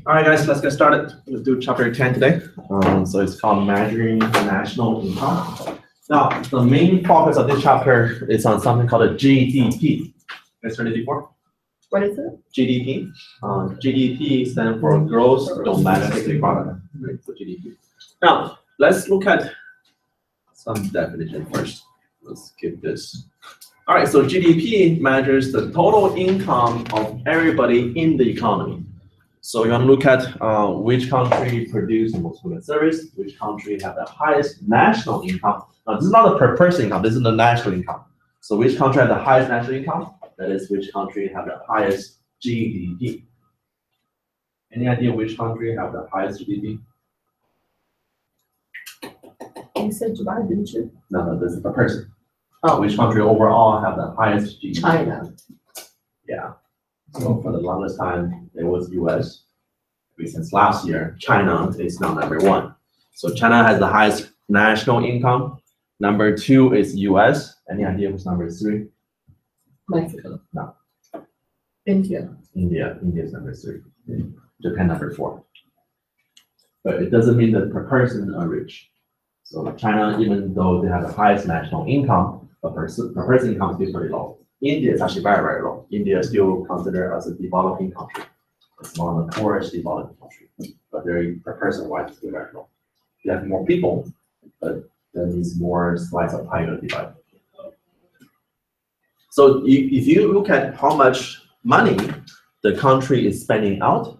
All right, guys, let's get started. Let's do chapter 10 today. So it's called Measuring National Income. Now, the main focus of this chapter is on something called a GDP. Guys heard it before? What is it? GDP. GDP stands for Gross Domestic Product. Right? So GDP. Now, let's look at some definition first. Let's skip this. All right, so GDP measures the total income of everybody in the economy. So you want to look at which country produce the most goods and service, which country have the highest national income. Now, this is not the per person income, this is the national income. So which country have the highest national income? That is which country have the highest GDP. Any idea which country have the highest GDP? You said July, didn't you? No, this is per person. Oh, which country overall have the highest GDP? China. Yeah. So for the longest time, it was US. Since last year, China is now #1. So China has the highest national income. #2 is US. Any idea who's #3? Mexico. No. India. India is #3. Japan #4. But it doesn't mean that per person are rich. So China, even though they have the highest national income, per person income is pretty low. India is actually very, very low. India is still considered as a developing country. It's one of the poorest developing countries, but their per person wise is still very low. You have more people, but that means more slice of pie to divide. So if you look at how much money the country is spending out,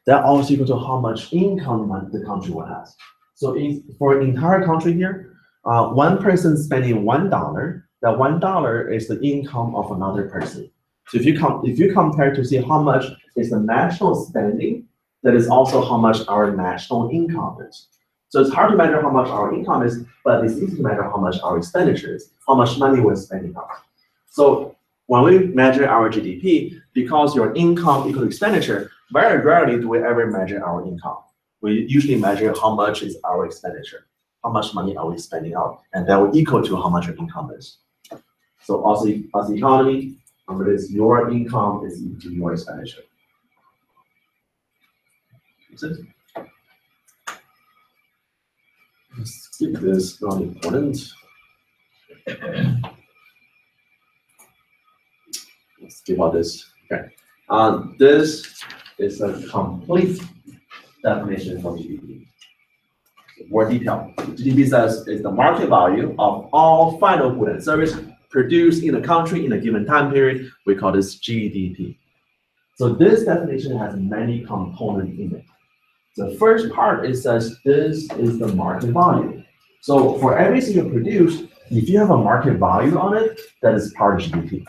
that also equal to how much income the country will have. So for an entire country here, one person spending $1, that $1 is the income of another person. So if you compare to see how much is the national spending, that is also how much our national income is. So it's hard to measure how much our income is, but it's easy to measure how much our expenditure is, how much money we're spending on. So when we measure our GDP, because your income equals expenditure, very rarely do we ever measure our income. We usually measure how much is our expenditure, how much money are we spending out, and that will equal to how much your income is. So also as the economy, remember this, your income is equal to your expenditure. Makes sense? Let's skip this, not important. Let's skip all this. Okay. This is a complete definition for GDP. More detail. GDP says is the market value of all final goods and service produced in a country in a given time period. We call this GDP. So this definition has many components in it. The first part is says this is the market value. So for everything you produce, if you have a market value on it, that is part of GDP.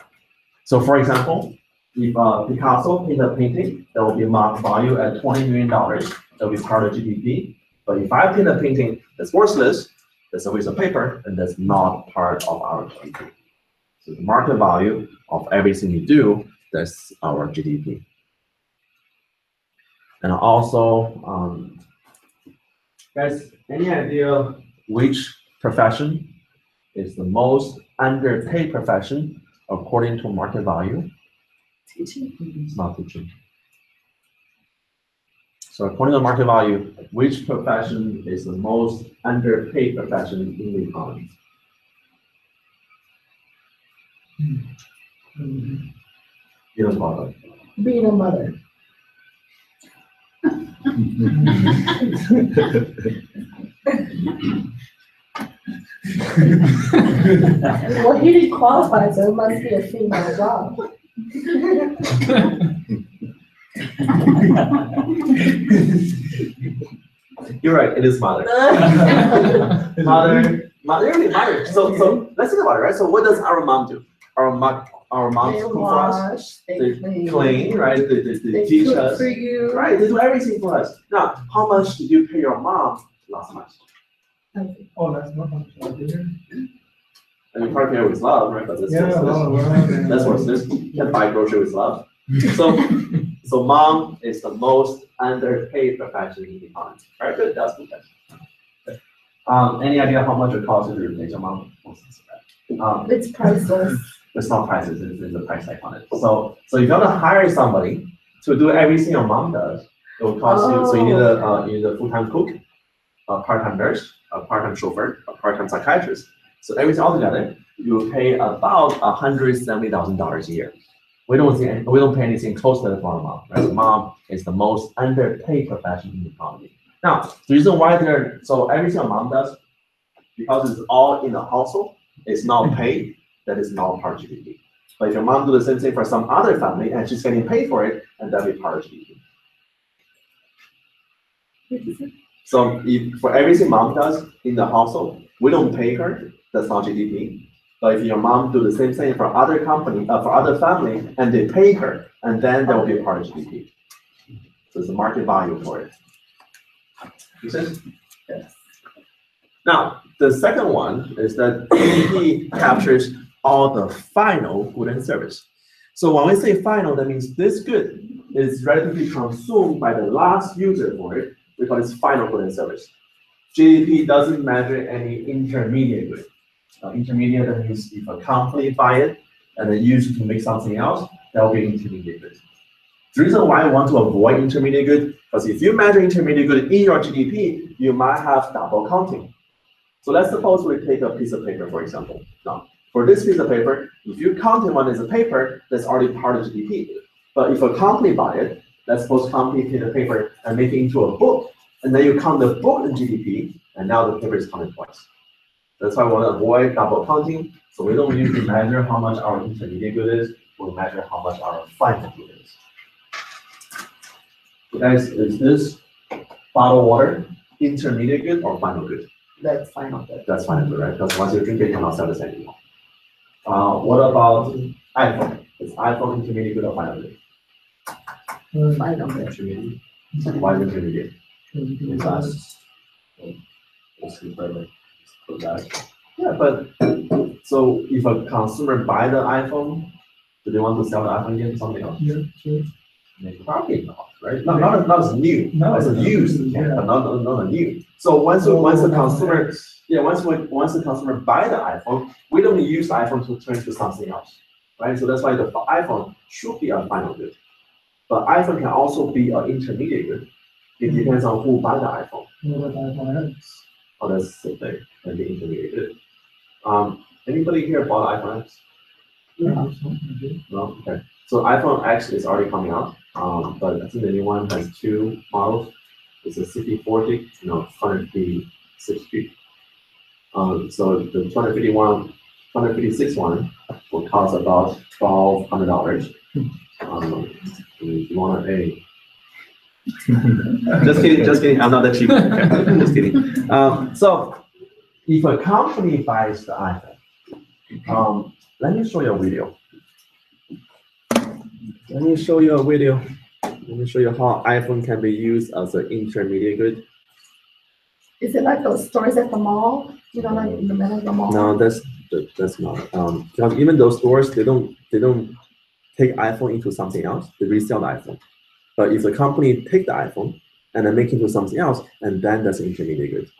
So for example, if Picasso painted a painting, that will be market value at $20 million. That will be part of GDP. But if I paint a painting that's worthless, that's a waste of paper, and that's not part of our GDP. So the market value of everything you do, that's our GDP. And also, guys, any idea which profession is the most underpaid profession according to market value? Teaching. It's not teaching. So according to market value, which profession is the most underpaid profession in the economy? You don't bother. Being a mother. Well, he didn't qualify, so it must be a female job. You're right, it is mother. Really mother. So let's think about it, right? So what does our mom do? Our mom They cook for us. wash, they Clean, right? They teach cook us. for you. Right, they do everything for us. Now, how much did you pay your mom last month? Oh, that's not much. I mean, partly with love, right? But that's that's what this. You can buy grocery with love. So mom is the most underpaid profession in the economy. Very good, that's good. Any idea how much it costs to replace your mom? It's priceless. It's not prices, it's a price tag on it. So if you want to hire somebody to do everything your mom does, it will cost you. So you need a full-time cook, a part-time nurse, a part-time chauffeur, a part-time psychiatrist. So everything all together, you will pay about $170,000 a year. We don't pay anything close to that for our mom. Right? Mom is the most underpaid profession in the economy. Now, the reason why so everything our mom does, because it's all in the household, it's not paid, that is not part of GDP. But if your mom do the same thing for some other family and she's getting paid for it, and that'll be part of GDP. So if for everything mom does in the household, we don't pay her, that's not GDP. But if your mom do the same thing for other company, for other family, and they pay her, and then that will be a part of GDP. So it's a market value for it. You see? Yes. Now, the second one is that GDP captures all the final good and service. So when we say final, that means this good is relatively consumed by the last user for it. We call it final good and service. GDP doesn't measure any intermediate good. Intermediate, that means if a company buy it and then use it to make something else, that will be intermediate good. The reason why I want to avoid intermediate good, because if you measure intermediate good in your GDP, you might have double counting. So let's suppose we take a piece of paper, for example. Now, for this piece of paper, if you count it as a paper, that's already part of GDP. But if a company buy it, let's suppose company take the paper and make it into a book, and then you count the book in GDP, and now the paper is counted twice. That's why we want to avoid double counting. So we don't usually measure how much our intermediate good is. We measure how much our final good is. So guys, is this bottled water intermediate good or final good? That's final good. That's final good, right? Because once you drink it, you cannot sell this anymore. What about iPhone? Is iPhone intermediate good or final good? Final good. Intermediate. Why is intermediate? Because yeah, but so if a consumer buy the iPhone, do they want to sell the iPhone again to somebody else? Yeah, sure. Maybe probably not, right? Not as new. No, as a used, yeah. but not a new. So once the consumer, once the consumer buy the iPhone, we don't use the iPhone to turn to something else, right? So that's why the iPhone should be a final good, but iPhone can also be an intermediate good. It depends on who buy the iPhone. Oh, that's the thing, and the intermediate good. Anybody here bought iPhone X? No, okay. So iPhone X is already coming out, but I think the new one has two models. It's a 64 gig, 256 gig. So the 256 one will cost about $1,200. If you want a just kidding. I'm not that cheap. Okay. Just kidding. So if a company buys the iPhone, let me show you a video. Let me show you how iPhone can be used as an intermediate good. Is it like those stores at the mall? You know, like in the middle of the mall? No, that's not. Because even those stores, they don't take iPhone into something else. They resell the iPhone. But if the company take the iPhone and then make it into something else, and then that's intermediate good.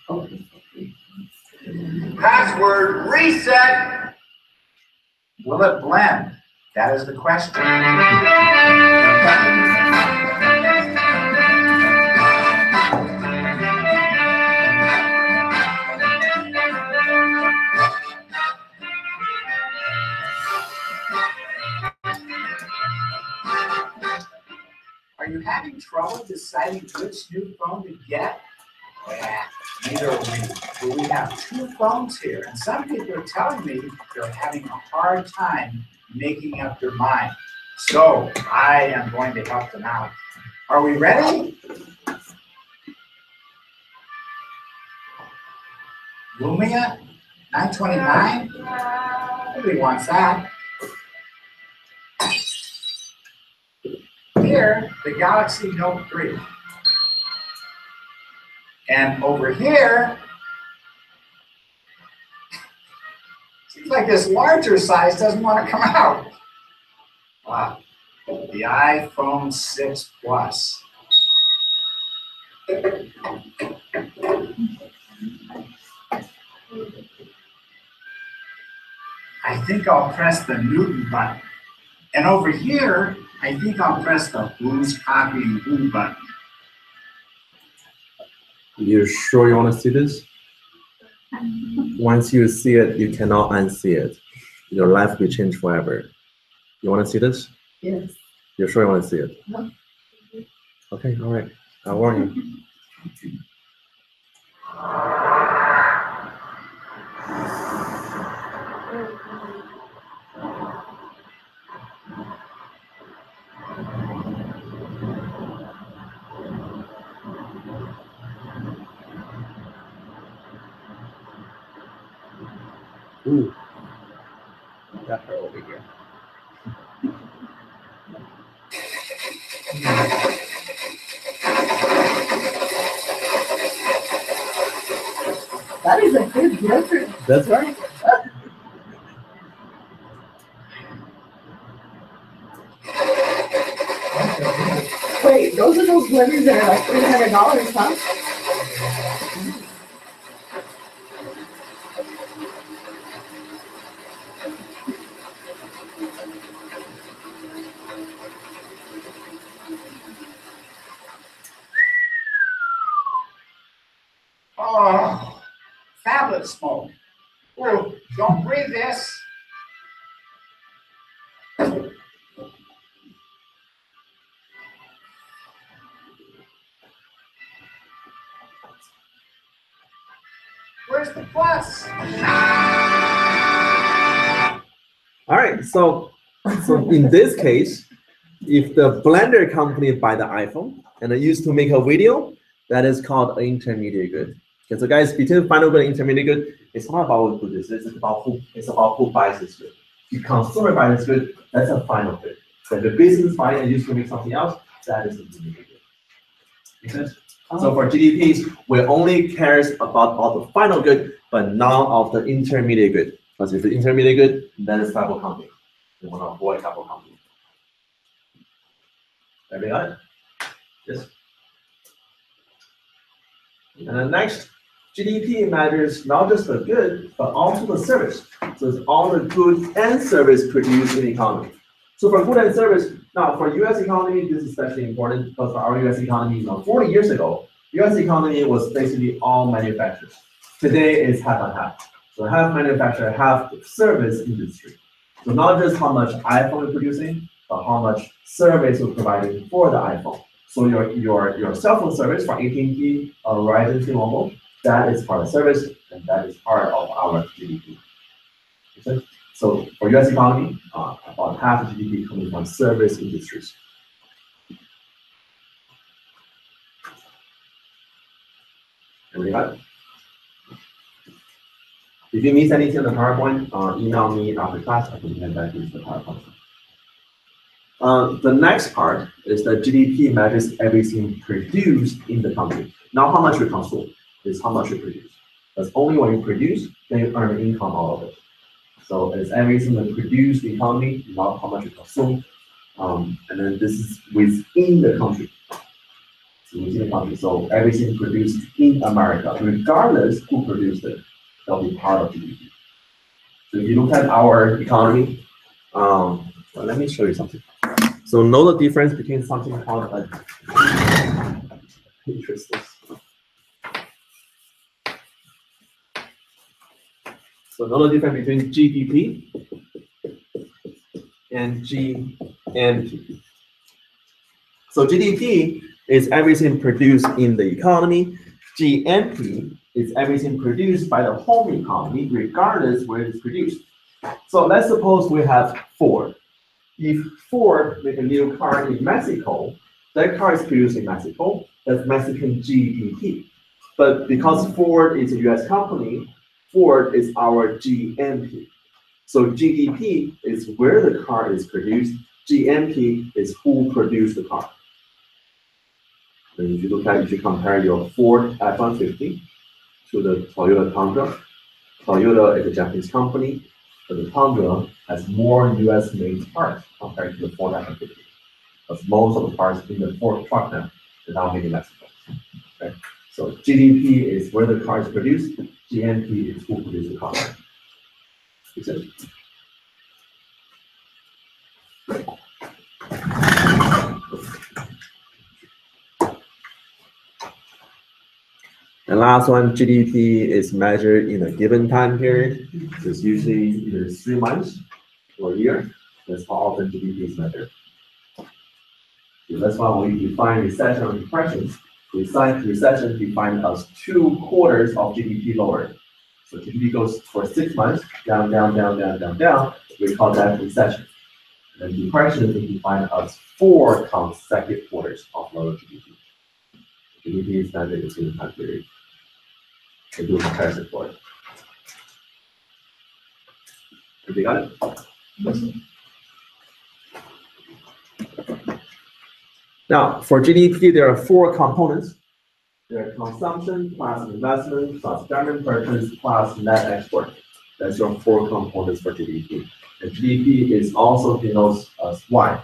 Okay. Password reset. Will it blend? That is the question. having trouble deciding which new phone to get? Yeah, neither are we. But we have two phones here, and some people are telling me they're having a hard time making up their mind. So I am going to help them out. Are we ready? Lumia 929? Nobody wants that. Here, the Galaxy Note 3. And over here, seems like this larger size doesn't want to come out. Wow, the iPhone 6 Plus. I think I'll press the Newton button. And over here, I think I'll press the who's copying who button. You're sure you want to see this? Once you see it, you cannot unsee it. Your life will change forever. You want to see this? Yes. You're sure you want to see it? No. Okay, all right. I'll warn you. Ooh, got her over here. That is a good glitter. That's right. Wait, those are those glitters that are like $300, huh? Oh, phablet smoke. Oh, don't breathe this. Where's the plus? All right, so in this case, if the Blender company buy the iPhone and they used to make a video, that is called an intermediate good. Okay, so guys, between final good and intermediate good, it's not about who this is, it's about who buys this good. If consumer buys this good, that's a final good. But the business buy and used to make something else, that is intermediate good. Make sense? So for GDPs, we only cares about all the final good, but none of the intermediate good. Because if the intermediate good, then it's capital company. We want to avoid capital company. Everybody got it? Yes. And then next, GDP measures not just the good, but also the service. So it's all the goods and service produced in the economy. So for good and service, now for US economy, this is especially important because for our US economy, 40 years ago, US economy was basically all manufacturers. Today it's half and half. So half manufacturer, half service industry. So not just how much iPhone you're producing, but how much service you're providing for the iPhone. So your cell phone service for AT&T or Verizon T-Mobile, that is part of service, and that is part of our GDP. So for US economy, about half of GDP coming from service industries. Everybody got it? If you miss anything on the PowerPoint, email me after class. I can hand back to the PowerPoint. The next part is that GDP measures everything produced in the country. Not how much we consume, it's how much we produce. Because only when you produce, then you earn income out of it. So it's everything that produced the economy, not how much you consume. And then this is within the country. So within the country. So everything produced in America, regardless who produced it, that'll be part of GDP. So if you look at our economy, well, let me show you something. So know the difference between something called a interesting. So know the difference between GDP and GNP. So GDP is everything produced in the economy. GNP is everything produced by the home economy, regardless where it's produced. So let's suppose we have Ford. If Ford make a new car in Mexico, that car is produced in Mexico, that's Mexican GDP. But because Ford is a US company, Ford is our GNP. So GDP is where the car is produced, GNP is who produced the car. And if you compare your Ford F-150 to the Toyota Tundra, Toyota is a Japanese company, but the Tundra has more US-made parts compared to the Ford F-150. Because most of the parts in the Ford truck now are now made in Mexico. Okay? So GDP is where the car is produced, GNP is who produced the car. Makes sense? And last one, GDP is measured in a given time period. It's usually either 3 months or a year. That's how often GDP is measured. So that's why when we define recession or depressions, recession defined as 2 quarters of GDP lower. So GDP goes for 6 months, down, down, down, down, down, down. We call that recession. And then depression is defined as 4 consecutive quarters of lower GDP. GDP is measured in a given time period. To do a comparison for it. Have you got it? Yes. Now, for GDP, there are 4 components. There are consumption plus investment plus government purchase plus net export. That's your 4 components for GDP. And GDP is also denotes as Y.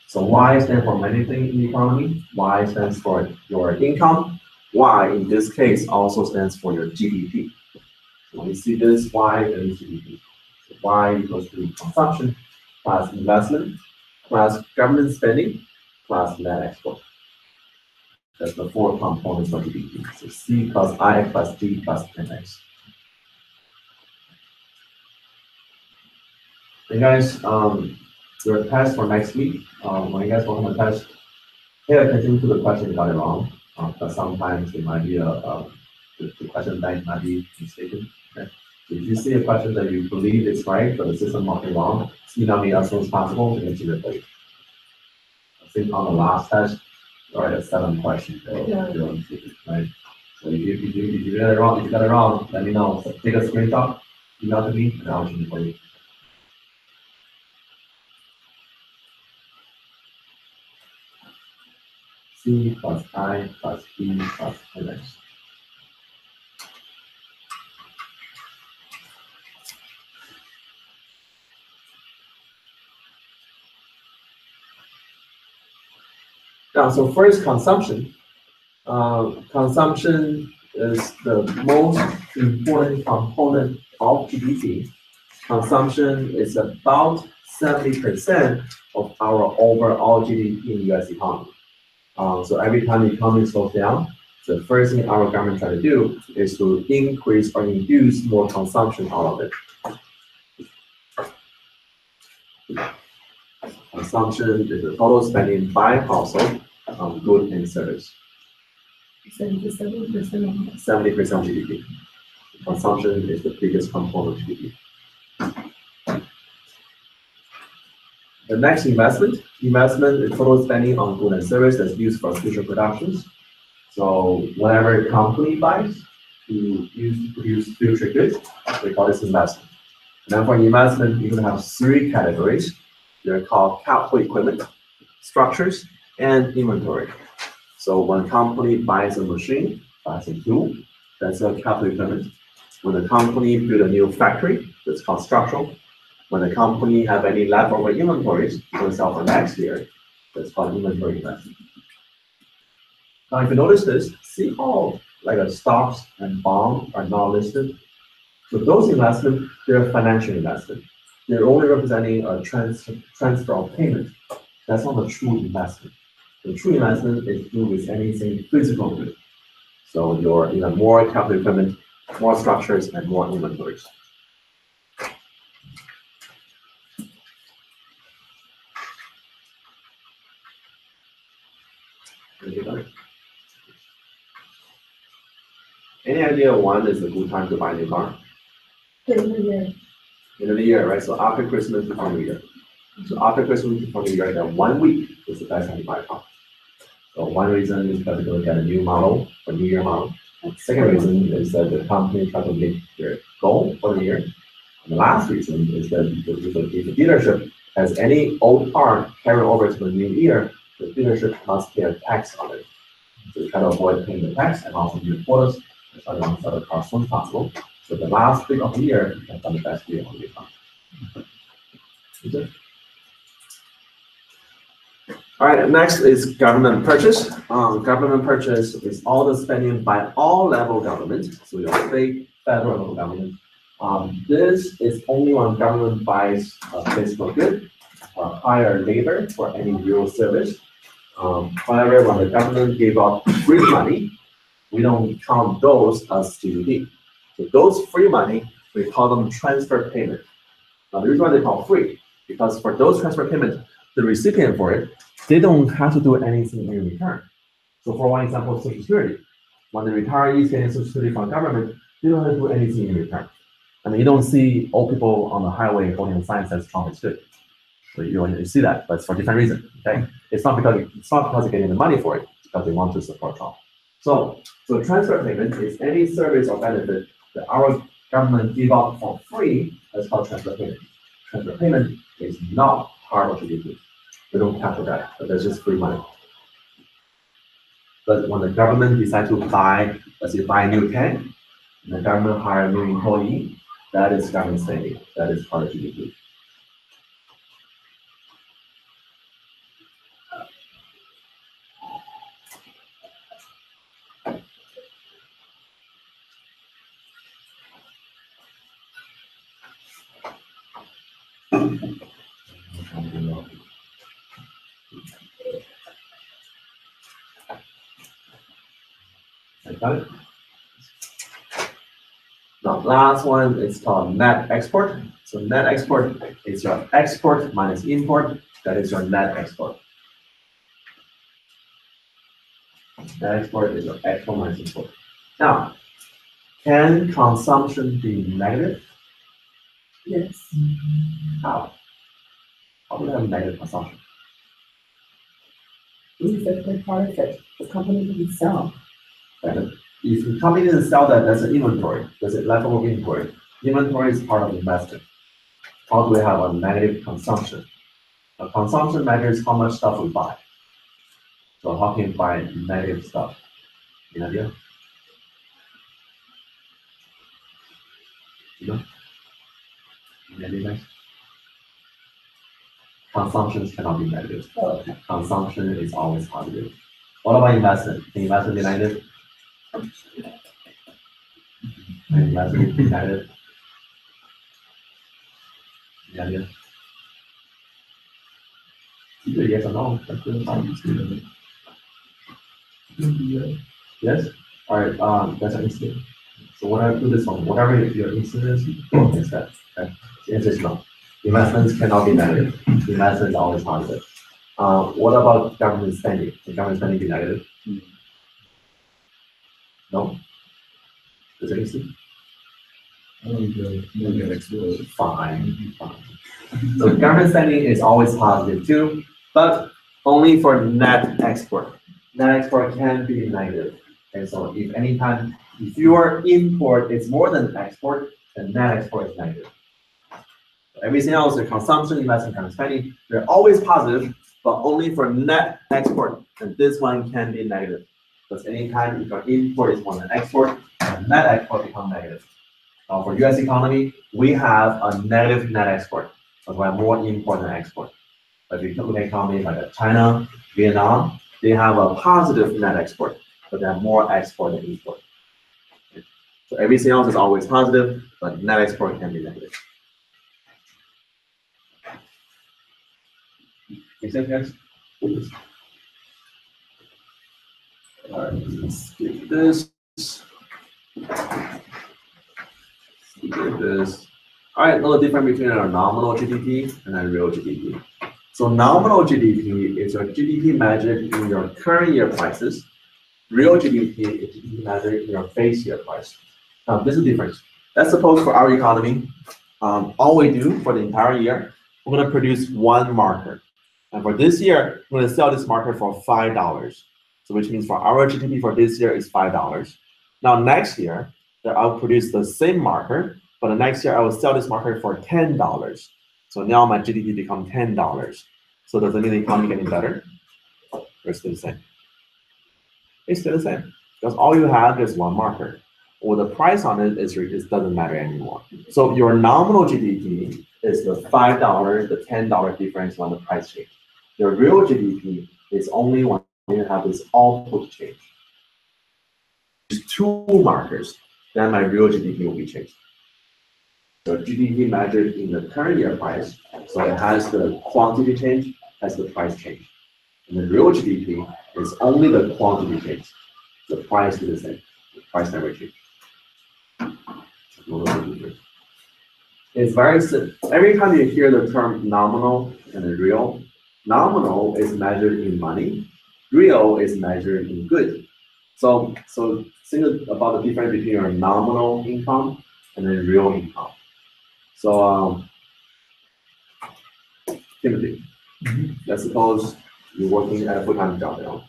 So Y stands for many things in the economy. Y stands for your income. Y in this case also stands for your GDP. So when you see this Y, then it's GDP. So Y equals to consumption plus investment plus government spending plus net export. That's the 4 components of GDP. So C plus I plus D plus NX. Hey guys, your test for next week. When you guys work on the test, pay attention to the question you got it wrong. But sometimes it might be the question bank might be mistaken. Okay? So if you see a question that you believe is right, but the system marked it wrong, email me as soon as possible to make it right. I think on the last test, you already had 7 questions. Right? So if you got it wrong, let me know. So take a screenshot, email to me, and I'll change it for you. C plus I plus B plus NX. Now, so first, consumption. Consumption is the most important component of GDP. Consumption is about 70% of our overall GDP in the US economy. So every time the economy slows down, the first thing our government try to do is to increase or induce more consumption out of it. Consumption is the total spending by household on goods and service. 70% of 70% GDP. Consumption is the biggest component of GDP. The next, investment. Investment is total spending on goods and service that's used for future productions. So whatever a company buys to produce future goods, we call this investment. And then for investment, you're going to have 3 categories. They're called capital equipment, structures, and inventory. So when a company buys a machine, buys a tool, that's a capital equipment. When a company builds a new factory, that's called structural. When a company have any leftover inventories to sell for next year, that's called inventory investment. Now, if you notice this, see how like stocks and bonds are not listed. So those investments, they're financial investment. They're only representing a transfer of payment. That's not a true investment. The true investment is to do with anything physical good. So you're more capital equipment, more structures, and more inventories. Any idea when is a good time to buy a new car? End of year. End of the year, right? So after Christmas before New Year. So after Christmas before New Year, then 1 week is the best time to buy a car. So one reason is because you're going to get a new model, a New Year model. And second reason is that the company tries to meet their goal for the year. And the last reason is that if the dealership has any old car carried over to the new year, the dealership must pay a tax on it. So you try to avoid paying the tax and also new quotas. That's why you want to sell the car as soon as possible. So the last week of the year, you can find the best deal on your car. All right, next is government purchase. Government purchase is all the spending by all level government, so your state, federal, local government. This is only when government buys a physical good or hire labor for any real service. However, when the government gave out free money, we don't count those as GDP. So those free money, we call them transfer payment. Now, the reason why they call free, because for those transfer payments, the recipient for it, they don't have to do anything in return. So for one example, Social Security. When the retirees get Social Security from government, they don't have to do anything in return. I mean, you don't see old people on the highway holding a sign that says Trump is good. So you see that, but it's for different reasons. Okay, it's not because they're getting the money for it, it's because they want to support Trump. So transfer payment is any service or benefit that our government give out for free. That's called transfer payment. Transfer payment is not part of GDP. We don't capture that, but that's just free money. But when the government decides to buy, let's say buy a new tank, and the government hire a new employee, that is government spending. That is part of GDP. Got it? Now, last one is called net export. So net export is your export minus import. That is your net export. Net export is your export minus import. Now, can consumption be negative? Yes. How? How do we have negative consumption? These are the products that the company didn't sell. Right? If the company didn't sell that, that's an inventory. That's a leftover inventory. Inventory is part of investment. How do we have a negative consumption? A consumption measures how much stuff we buy. So how can you buy negative stuff? Any idea? You know? Any idea, guys? Consumptions cannot be negative. Consumption is always positive. What about investment? Can investment be negative? Can investment be negative? Any idea? Either yes or no. That's good. Yes? All right, that's an instant. So what I do this one, whatever your instant is that. Okay? The answer is no. Investments cannot be negative. Investment is always positive. What about government spending? Can government spending be negative? No? Does it instant? Fine. So government spending is always positive too, but only for net export. Net export can be negative. And so if your import is more than export, then net export is negative. So everything else, the consumption, investment, government spending, they're always positive, but only for net export. And this one can be negative. Because anytime if your import is more than export, then net export becomes negative. Now for US economy, we have a negative net export. So we have more import than export. But if you look at economies like China, Vietnam, they have a positive net export, but they have more export than import. So everything else is always positive, but net export can be negative. Make sense, guys? All right, let's skip this. Skip this. All right, a little difference between our nominal GDP and our real GDP. So nominal GDP is your GDP measured in your current year prices. Real GDP is GDP measured in your base year price. Now, this is the difference. Let's suppose for our economy, all we do for the entire year, we're going to produce one marker. And for this year, we're going to sell this marker for $5. So which means for our GDP for this year is $5. Now next year, I'll produce the same marker, but the next year I will sell this marker for $10. So now my GDP becomes $10. So does it mean the economy getting better? Or it's still the same? It's still the same, because all you have is one marker. Or the price on it doesn't matter anymore. So your nominal GDP is the $5, the $10 difference when the price change. Your real GDP is only when you have this output change. There's two markers, then my real GDP will be changed. So GDP measured in the current year price, so it has the quantity change, has the price change. And the real GDP is only the quantity change. The price is the same. The price never changes. It's very simple. Every time you hear the term nominal and real, nominal is measured in money, real is measured in good. So think about the difference between your nominal income and then real income. So Timothy, let's suppose you're working at a full-time job now,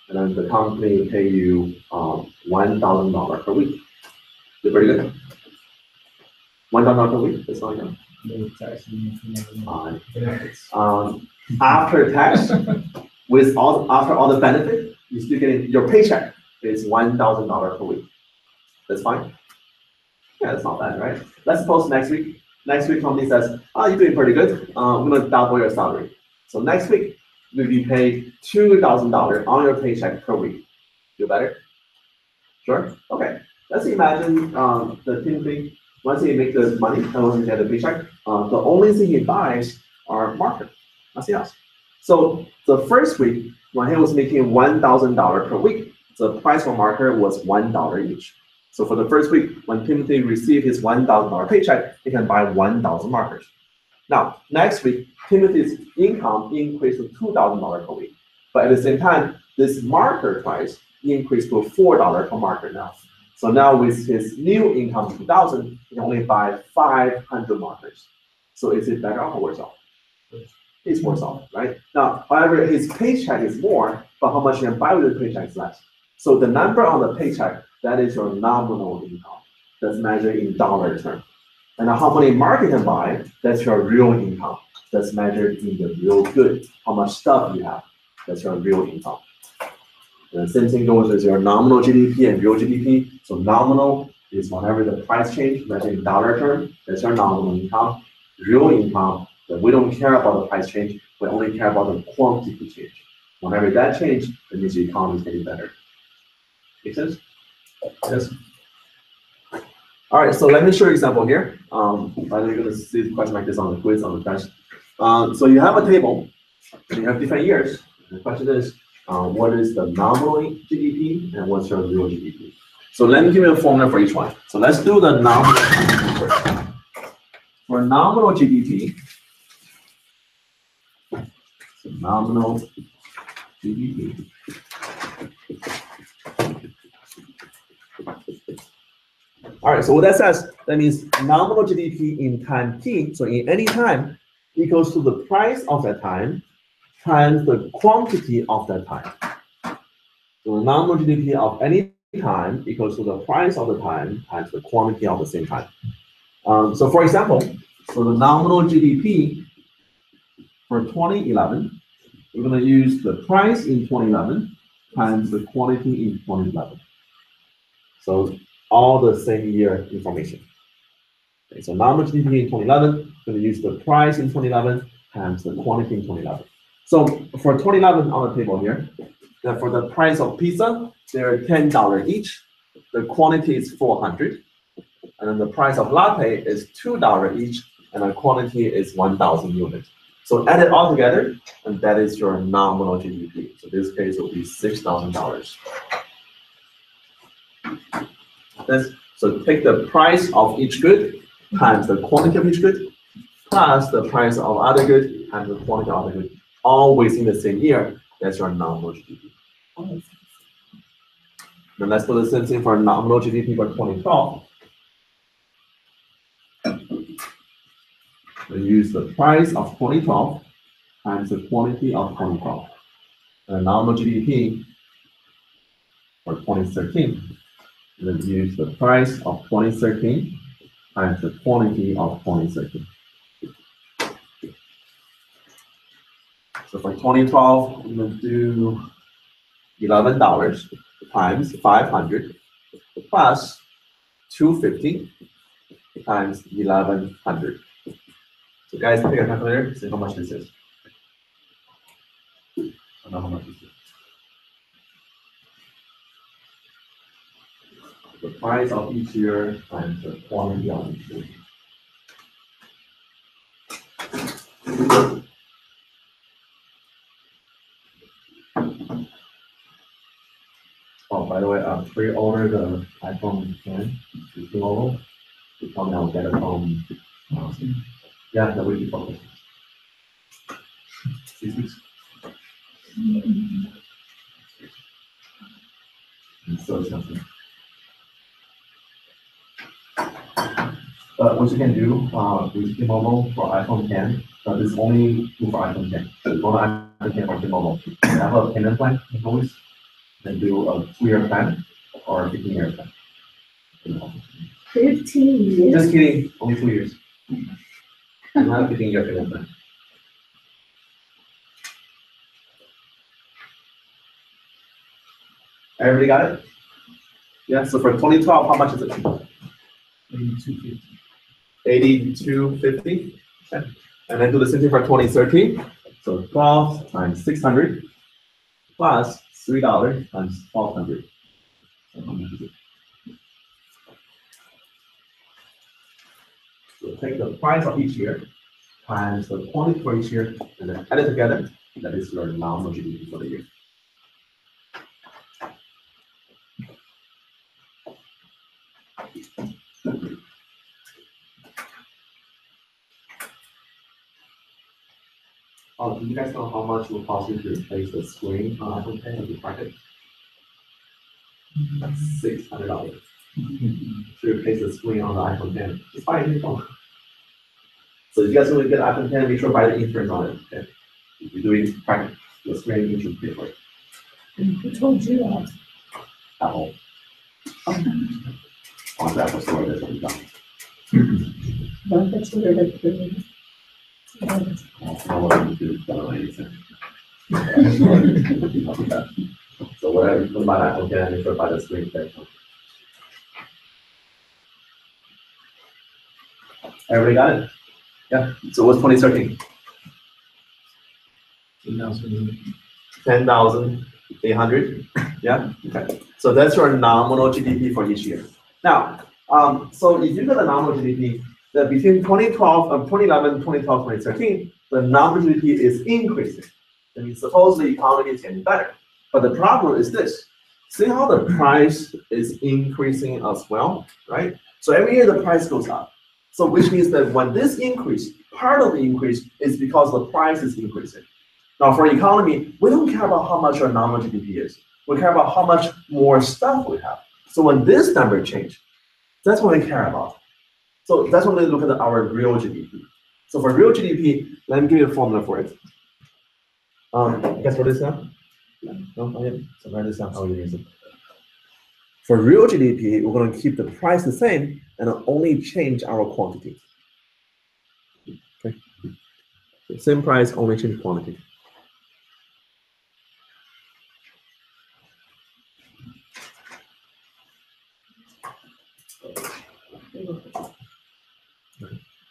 and then the company pay you $1,000 per week. Is pretty good? $1,000 per week, that's not enough. After tax, after all the benefit, you still getting your paycheck is $1,000 per week. That's fine. Yeah, that's not bad, right? Let's suppose next week company says, oh, you're doing pretty good. I'm gonna double your salary. So next week, you'll be paid $2,000 on your paycheck per week. Feel better? Sure? Okay. Let's imagine the Timothy, once he makes the money and once he gets the paycheck, the only thing he buys are markers, nothing else. So the first week, when he was making $1,000 per week, the price for marker was $1 each. So for the first week, when Timothy received his $1,000 paycheck, he can buy 1,000 markers. Now, next week, Timothy's income increased to $2,000 per week. But at the same time, this marker price increased to $4 per marker now. So now with his new income, 2,000, he can only buy 500 markers. So is it better or worse off? It's worse off, right? Now, however, his paycheck is more, but how much he can buy with the paycheck is less. So the number on the paycheck, that is your nominal income. That's measured in dollar terms. And how many markers you can buy, that's your real income. That's measured in the real good. How much stuff you have, that's your real income. And the same thing goes with your nominal GDP and real GDP. So nominal is whenever the price change, measured in dollar terms, that's your nominal income. Real income, that we don't care about the price change, we only care about the quantity change. Whenever that change, it means the economy is getting better. Make sense? Yes. All right, so let me show you an example here. You're going to see the question like this on the quiz on the test. So you have a table, and you have different years. The question is, what is the nominal GDP and what's your real GDP? So let me give you a formula for each one. So let's do the nominal GDP first. For nominal GDP, so nominal GDP. All right, so what that says, that means nominal GDP in time t, so in any time, equals to the price of that time times the quantity of that time. So the nominal GDP of any time equals to the price of the time times the quantity of the same time. So for example, so the nominal GDP for 2011, we're going to use the price in 2011 times the quantity in 2011. So all the same year information. Okay, so nominal GDP in 2011, we're going to use the price in 2011 times the quantity in 2011. So for 2011 on the table here, that for the price of pizza, they're $10 each. The quantity is 400. And then the price of latte is $2 each, and the quantity is 1,000 units. So add it all together, and that is your nominal GDP. So this case will be $6,000. So take the price of each good times the quantity of each good plus the price of other good and the quantity of other good, all within the same year. That's your nominal GDP. Then let's do the same thing for nominal GDP for 2012. We use the price of 2012 times the quantity of 2012. And nominal GDP for 2013. Then use the price of 2013 times the quantity of 2013. So for 2012, we're going to do $11 times 500 plus 250 times 1100. So guys, pick a calculator, see how much this is. I know how much this is. The price of each year times the quantity of each year. Oh, by the way, pre-order the iPhone 10 T-Mobile. You probably will get it from yeah, the week before. 6 weeks. It's so expensive. What you can do with T-Mobile for iPhone 10, but it's only good for iPhone 10. It's not iPhone 10 for T-Mobile. You have a payment plan, you can always then do a 2-year plan or a 15-year plan. 15 years? Just kidding, only 2 years. Not a 15-year payment plan. Everybody got it? Yeah, so for 2012, how much is it? 8250. 8250. Okay. And then do the same thing for 2013. So 12 times 600 plus $3 times 1200. So how much is it? So take the price of each year times the quantity for each year and then add it together. That is your nominal GDP for the year. Oh, do you guys know how much it will cost you to replace the screen on iPhone 10 if you crack it? That's $600. To replace the screen on the iPhone 10. Just buy a new phone. So if you guys want to get an iPhone 10, make sure to buy the insurance on it. Okay? If you're doing crack the screen, you should pay for it. Who told you that? Apple. On the Apple Store, that's what we got. Don't bet you were the I want to do anything. So whatever you buy that iPhone 10, make sure to buy the screen protection. Everybody got it? Yeah. So what's 2013? 10,800. Yeah. Okay. So that's your nominal GDP for each year. Now, so if you look at the nominal GDP, that between 2011, 2012, 2013, the nominal GDP is increasing. That means supposedly the economy is getting better. But the problem is this. See how the price is increasing as well, right? So every year the price goes up. So which means that when this increase, part of the increase is because the price is increasing. Now for economy, we don't care about how much our nominal GDP is. We care about how much more stuff we have. So when this number changes, that's what we care about. So that's when we look at our real GDP. So for real GDP, let me give you a formula for it. You guys wrote this down? No, not yet. So write this down how we use it. For real GDP, we're going to keep the price the same and only change our quantity. Okay. So same price, only change quantity.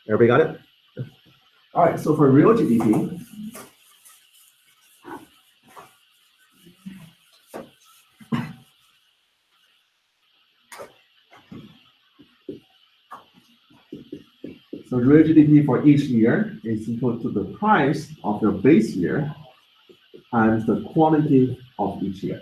Everybody got it? All right, so for real GDP, so real GDP for each year is equal to the price of your base year times the quantity of each year.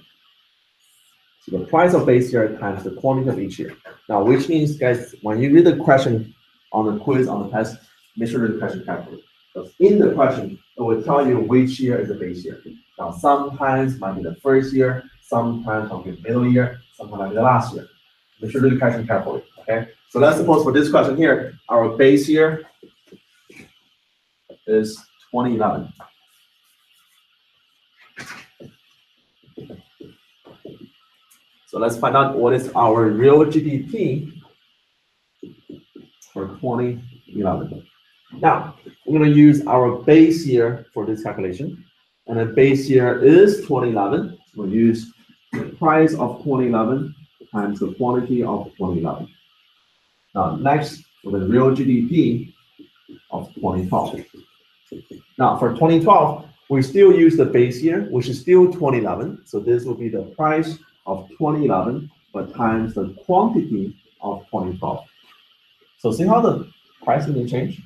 So the price of base year times the quantity of each year. Now, which means, guys, when you read the question on the quiz, on the test, make sure to read the question carefully. Because in the question, it will tell you which year is the base year. Now, sometimes might be the first year, sometimes might be the middle year, sometimes might be the last year. Make sure to read the question carefully, okay? So let's suppose for this question here, our base year is 2011. So let's find out what is our real GDP for 2011. Now, we're going to use our base year for this calculation. And the base year is 2011. We'll use the price of 2011 times the quantity of 2011. Now, next, for the real GDP of 2012. Now, for 2012, we still use the base year, which is still 2011. So this will be the price of 2011, but times the quantity of 2012. So see how the pricing will change?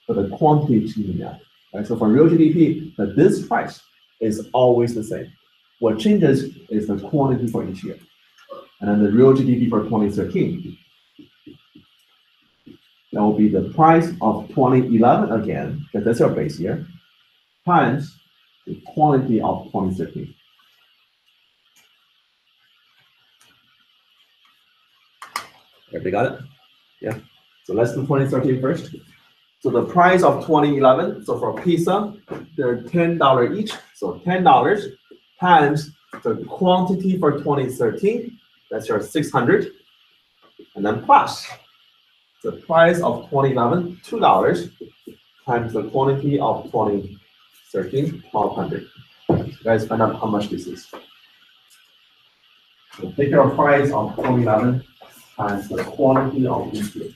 But the quantity changing that. Right? So for real GDP, this price is always the same. What changes is the quantity for each year. And then the real GDP for 2013, that will be the price of 2011 again, because that's your base year, times the quantity of 2013. Everybody got it? Yeah. So let's do 2013 first. So the price of 2011, so for pizza, they're $10 each. So $10 times the quantity for 2013, that's your 600. And then plus the price of 2011, $2 times the quantity of 2013, 1,200. You guys find out how much this is. So take your price of 2011 times the quantity of each year.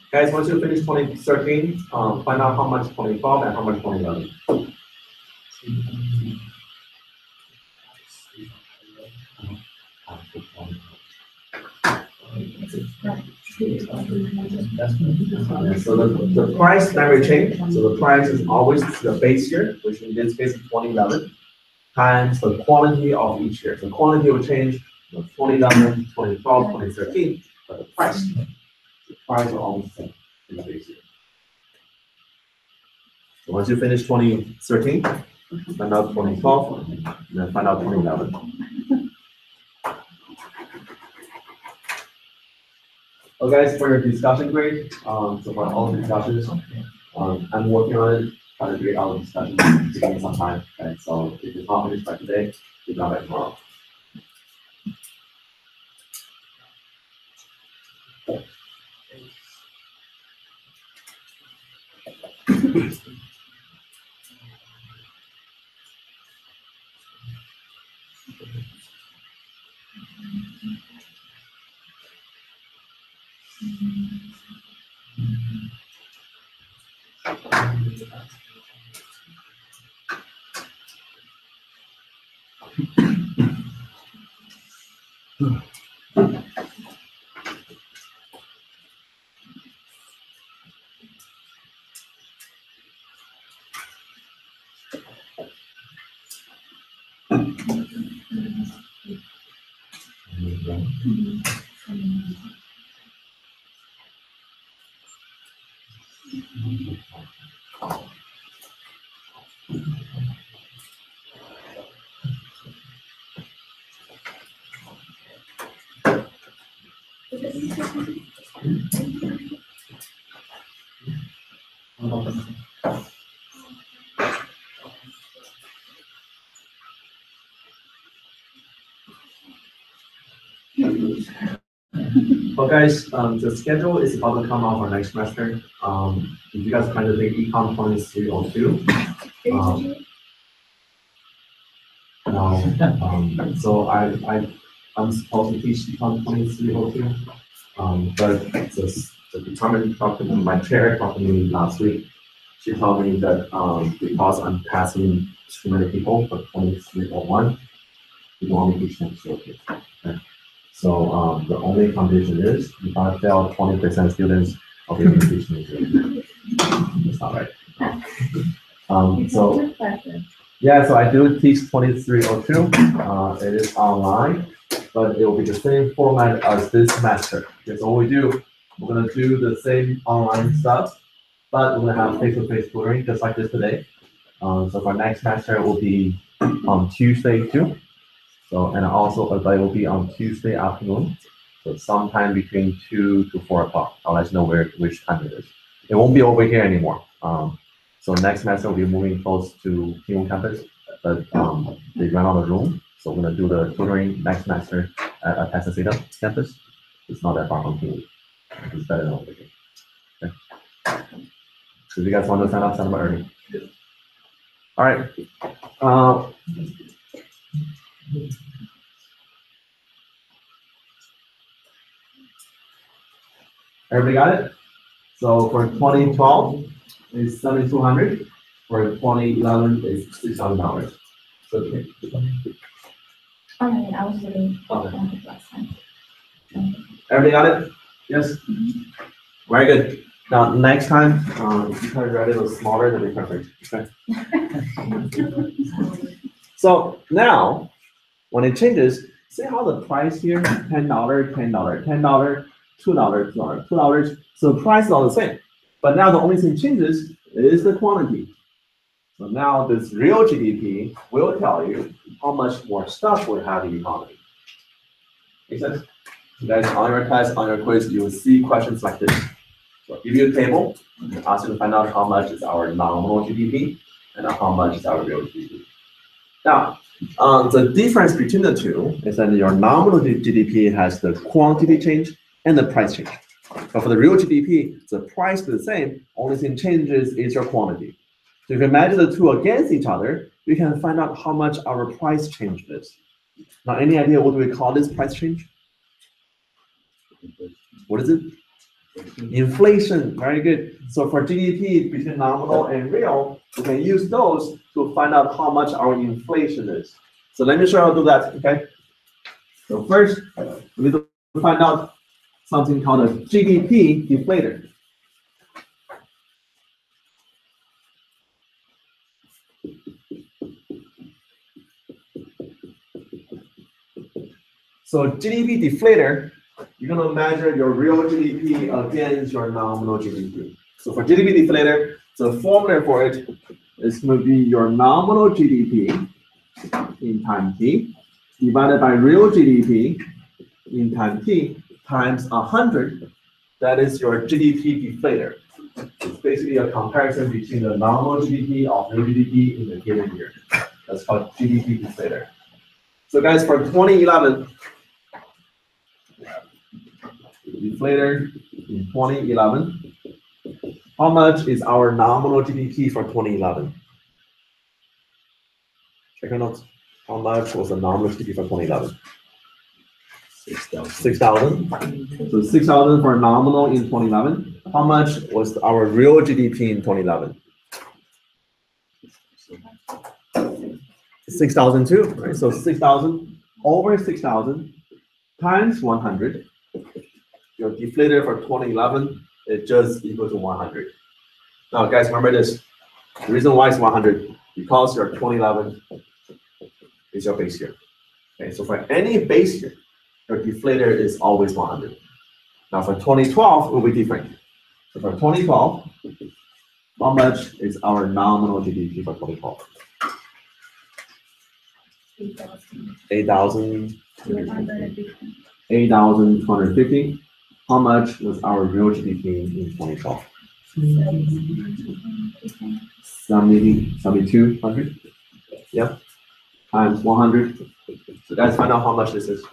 Guys, once you finish 2013, find out how much 2012 and how much 2011. So the price never changed. So the price is always the base year, which in this case is 2011, times the quantity of each year. The quantity will change 2011, 2012, 2013, but the price are always the same in the base year. So once you finish 2013, find out 2012, and then find out 2011. Okay, guys, for your discussion grade, so for all the discussions, I'm working on it, trying to create our discussion, give me some time. Okay, so if it's not finished by today, it's not by tomorrow. Well, guys, the schedule is about to come out for next semester. If you guys plan to take Econ 2302, so I'm supposed to teach Econ 2302, but the department talked to me, my chair talked to me last week. She told me that because I'm passing too many people for 2301. We can only teach them still kids. Okay. So the only condition is if I fail 20% students, I'll be able to teach them. That's not right. So yeah, so I do teach 2302. It is online, but it will be the same format as this semester. Because all we do, we're gonna do the same online stuff, but we're gonna have face-to-face tutoring just like this today. So for next semester, it will be on Tuesday too. So, and also it will be on Tuesday afternoon. So sometime between 2 to 4 o'clock. I'll let you know which time it is. It won't be over here anymore. So next semester we'll be moving close to Kiwon campus, but they ran out of room. So we're gonna do the tutoring next semester at Pasadena campus. It's not that far from Kiwon. It's better than over here. Okay. So if you guys want to sign up early. All right. Everybody got it? So for 2012 is 7,200. For 2011 is $6,000. So okay. I mean, I was really Okay. last time. Everybody got it? Yes. Very good. Now next time, you can write it a little smaller than the perfect. Okay. So now, when it changes, see how the price here, $10, $10, $10, $2, $2, $2. So the price is all the same. But now the only thing changes is the quantity. So now this real GDP will tell you how much more stuff we have in the economy. Make sense? You guys, on your test, on your quiz, you will see questions like this. So I'll give you a table, and ask you to find out how much is our nominal GDP and how much is our real GDP. Now, the difference between the two is that your nominal GDP has the quantity change and the price change. But for the real GDP, the price is the same, only thing changes is your quantity. So if you imagine the two against each other, we can find out how much our price change is. Now, any idea what do we call this price change? What is it? Inflation. Very good. So for GDP between nominal and real, we can use those to find out how much our inflation is. So let me show you how to do that, okay? So first, we need to find out something called a GDP deflator. So GDP deflator, you're gonna measure your real GDP against your nominal GDP. So for GDP deflator, the formula for it is gonna be your nominal GDP in time t divided by real GDP in time t times 100. That is your GDP deflator. It's basically a comparison between the nominal GDP of real GDP in a given year. That's called GDP deflator. So guys, for 2011, deflator in 2011, how much is our nominal GDP for 2011? Check your notes. How much was the nominal GDP for 2011? 6,000. So 6,000 for nominal in 2011. How much was our real GDP in 2011? 6,002, right? So 6,000 over 6,000 times 100. Your deflator for 2011 is just equal to 100. Now, guys, remember this. The reason why it's 100 because your 2011 is your base year. Okay, so for any base year, your deflator is always 100. Now, for 2012, it will be different. So for 2012, how much is our nominal GDP for 2012? 8,250. How much was our real GDP in 2012? 7,200. Yeah. Times 100. So guys, find out how much this is.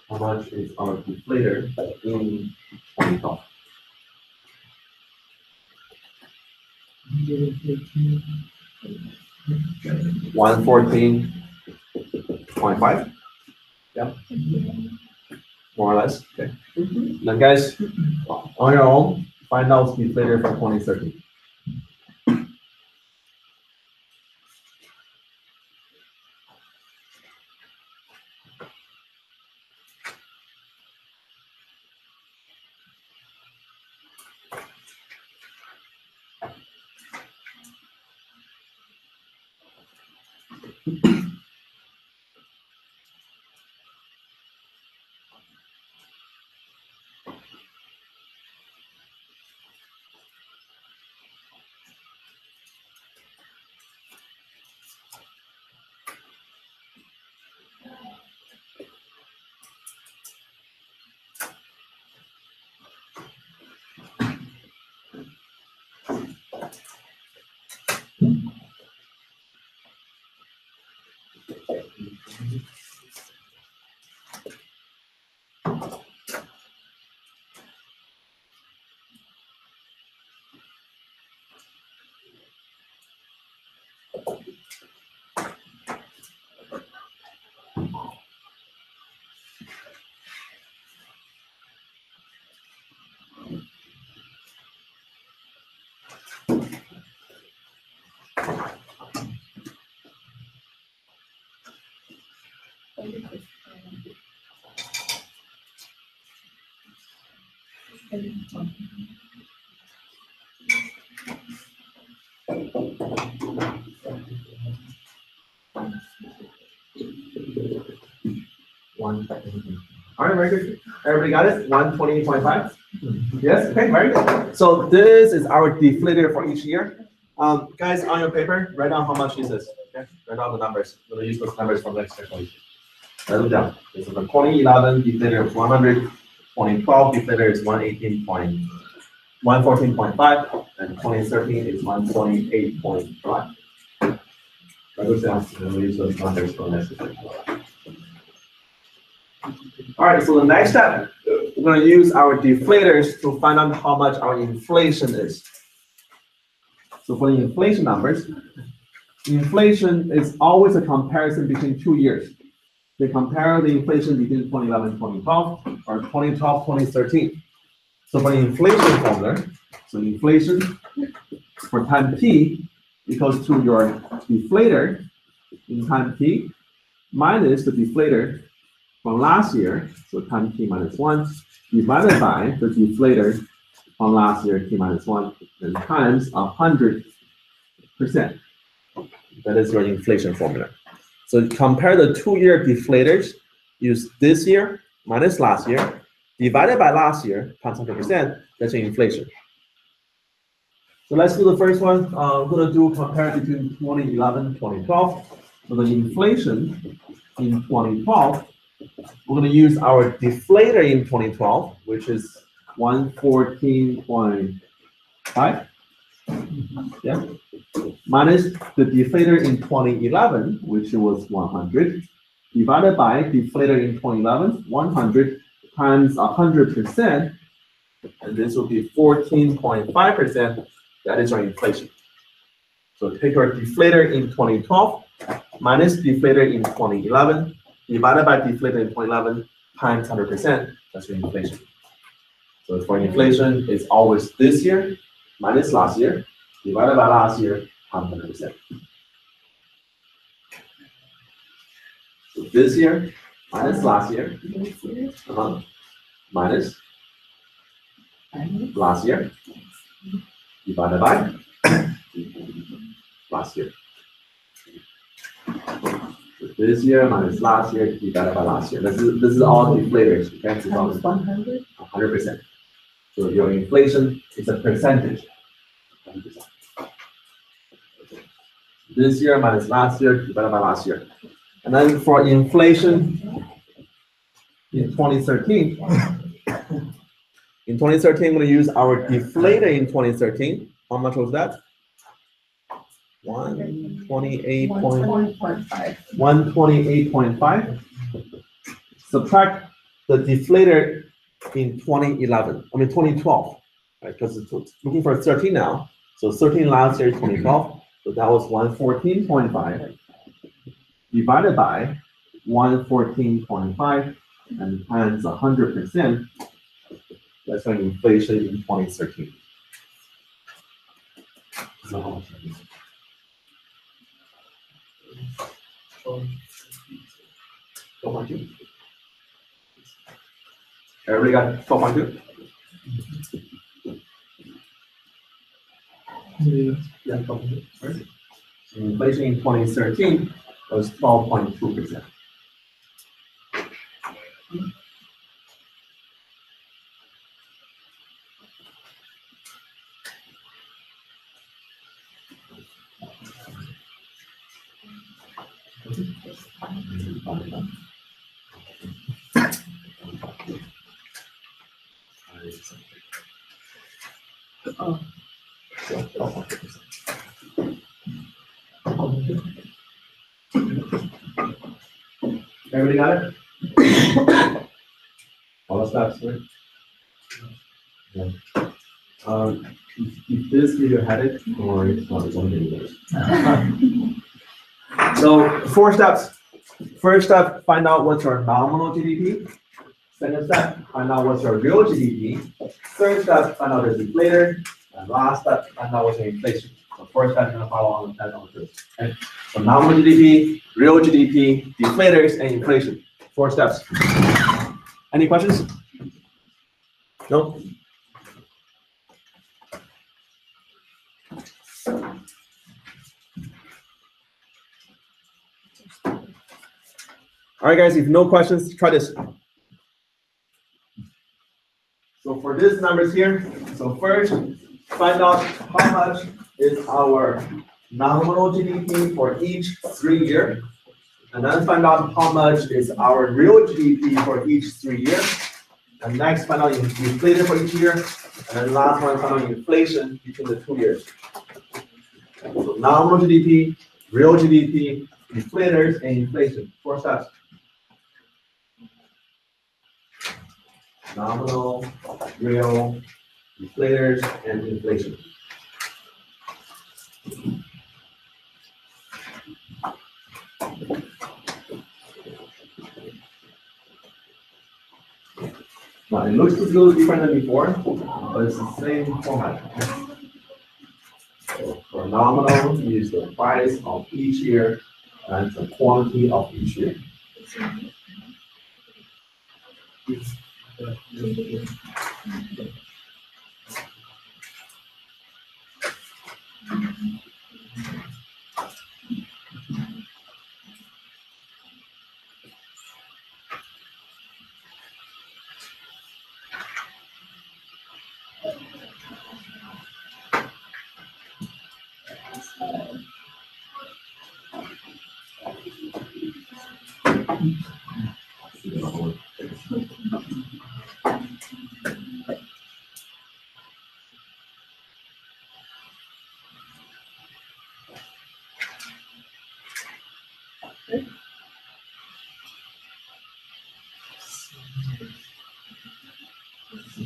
How much is our deflator in 2012? 114.5. Yeah. More or less. Okay. Then guys, on your own, find out deflator for 2013. One second. All right, very good. Everybody got it? 128.5? Yes, okay, very good. So this is our deflator for each year. Guys, on your paper, write down how much is this. Okay, write down the numbers. We're going to use those numbers from next calculation. Write them down. This is the 2011 deflator is 100, 2012 deflator is 114.5, and 2013 is 128.5. Write those down. We'll use those numbers for next calculation. All right, so the next step, we're going to use our deflators to find out how much our inflation is. So for the inflation numbers, inflation is always a comparison between 2 years. They compare the inflation between 2011 and 2012 or 2012, 2013. So for the inflation formula, so inflation for time t equals to your deflator in time t minus the deflator from last year, so time t minus 1, divided by the deflator from last year, t minus 1, and times 100%. That is your inflation formula. So compare the 2-year deflators, use this year minus last year, divided by last year, times 100%, that's your inflation. So let's do the first one. We're going to do compare between 2011 and 2012. So the inflation in 2012, we're going to use our deflator in 2012, which is 114.5. Yeah. Minus the deflator in 2011, which was 100, divided by deflator in 2011, 100 times 100%, and this will be 14.5%. That is our inflation. So take our deflator in 2012 minus deflator in 2011. Divided by deflator in 2011 times 100%, that's your inflation. So for inflation, it's always this year minus last year, divided by last year times 100%. So this year minus last year, minus last year, divided by last year. This year minus last year divided by last year. This is all deflators. Okay, this is all 100%. So your inflation is a percentage. 100%. This year minus last year divided by last year. And then for inflation in 2013, I'm going to use our deflator in 2013. How much was that? 128.5. Subtract the deflator in 2012, right? Because it's looking for 13 now. So 13 last year, 2012. So that was 114.5 divided by 114.5 and times 100%. That's our inflation in 2013. So, everybody got 12.2? Yeah, 12.2. Inflation in 2013 was 12.2%. Everybody got it? All the steps, right? Yeah. If this give you a headache, don't worry, it's not going to So 4 steps. First step, find out what's your nominal GDP. Second step, find out what's your real GDP. Third step, find out the deflator. And last step, find out what's your inflation. So first step, you're gonna follow on the this. Okay. So nominal GDP, real GDP, deflators, and inflation. 4 steps. Any questions? No? All right, guys, if no questions, try this. So for these numbers here, so first, find out how much is our nominal GDP for each 3 year, and then find out how much is our real GDP for each 3 year, and next find out inflation for each year, and then last one find out inflation between the 2 years. So nominal GDP, real GDP, inflators, and inflation. 4 steps. Nominal, real, inflators, and inflation. Now it looks a little different than before, but it's the same format. So for nominal, use the price of each year and the quantity of each year.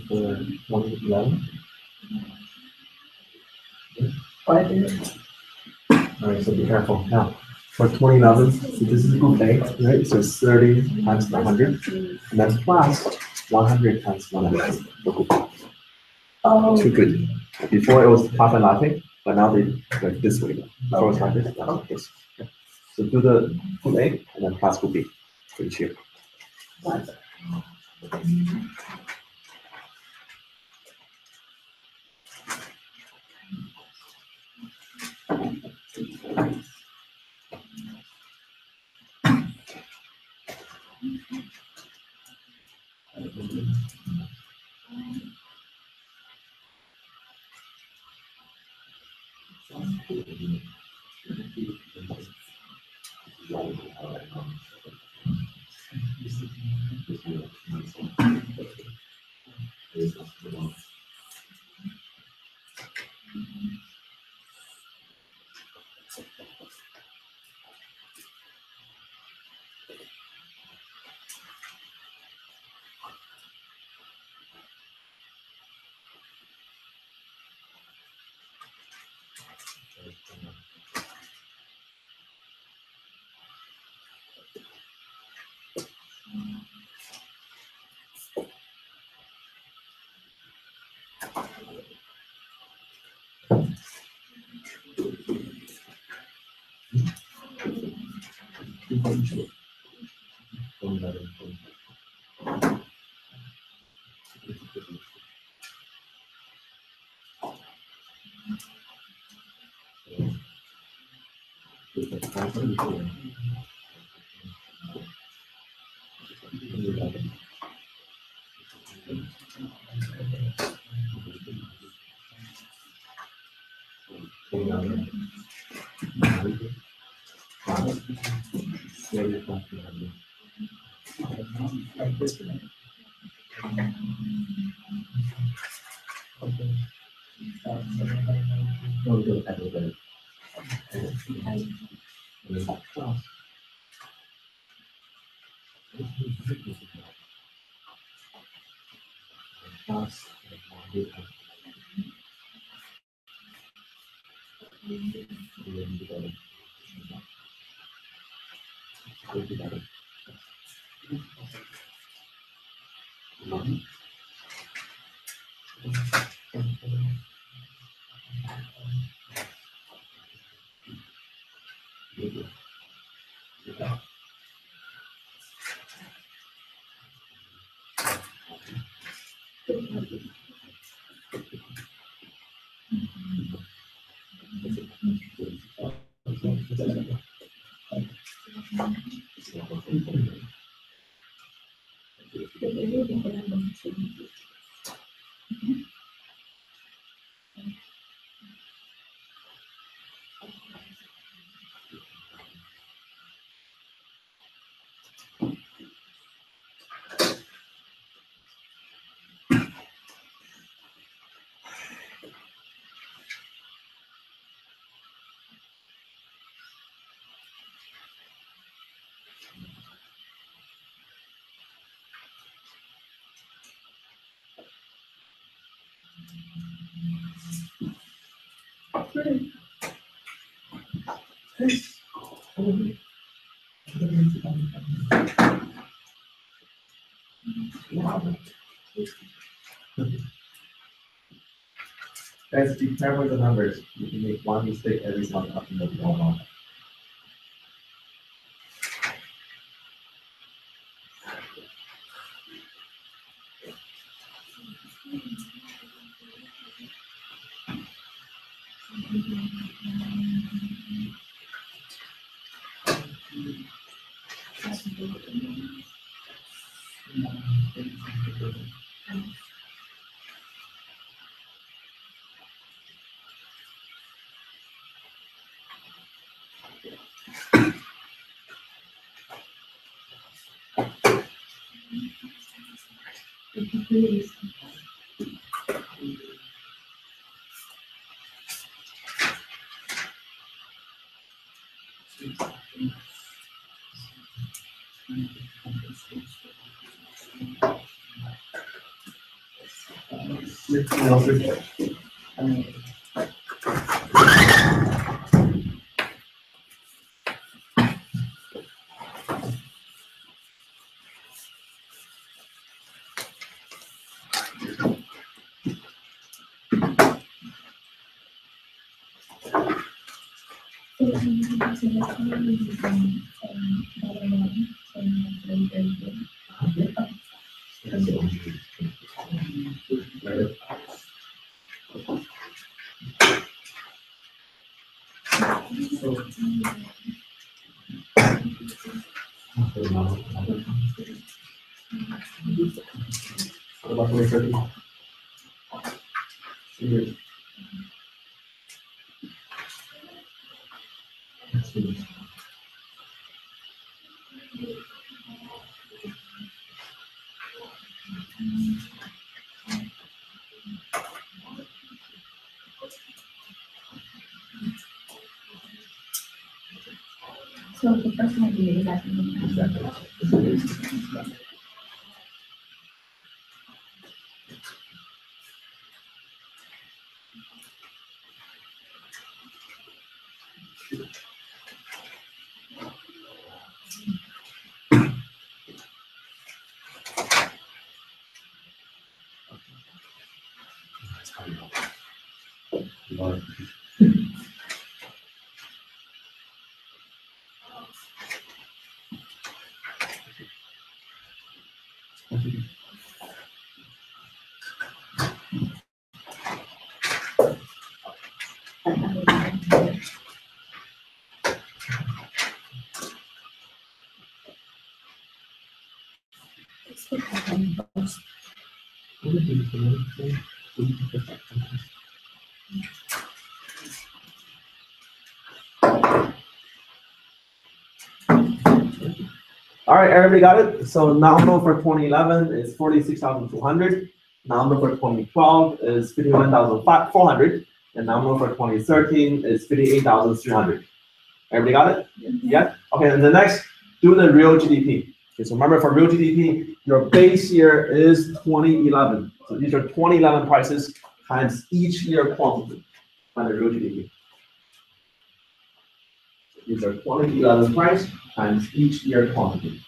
For 2011. All right, so be careful. Now, for 2011, so this is group A, right? So it's 30 times 100, and then plus 100 times 100 for group A. Too good. Before it was half and latte, but now they like this way. Before it was like this, now it's this. Okay. So do the group A and then plus group B for each year. Guys, be careful with the numbers. You can make one mistake every time up in the wrong. What about 2030? So the first one is that. All right, everybody got it? So nominal for 2011 is 46,200. Nominal for 2012 is 51,400. And nominal for 2013 is 58,300. Everybody got it? Yeah? Okay, and the next, do the real GDP. Okay, so remember for real GDP, your base year is 2011. So these are 2011 prices times each year quantity on the real GDP. These are 2011 price times each year quantity.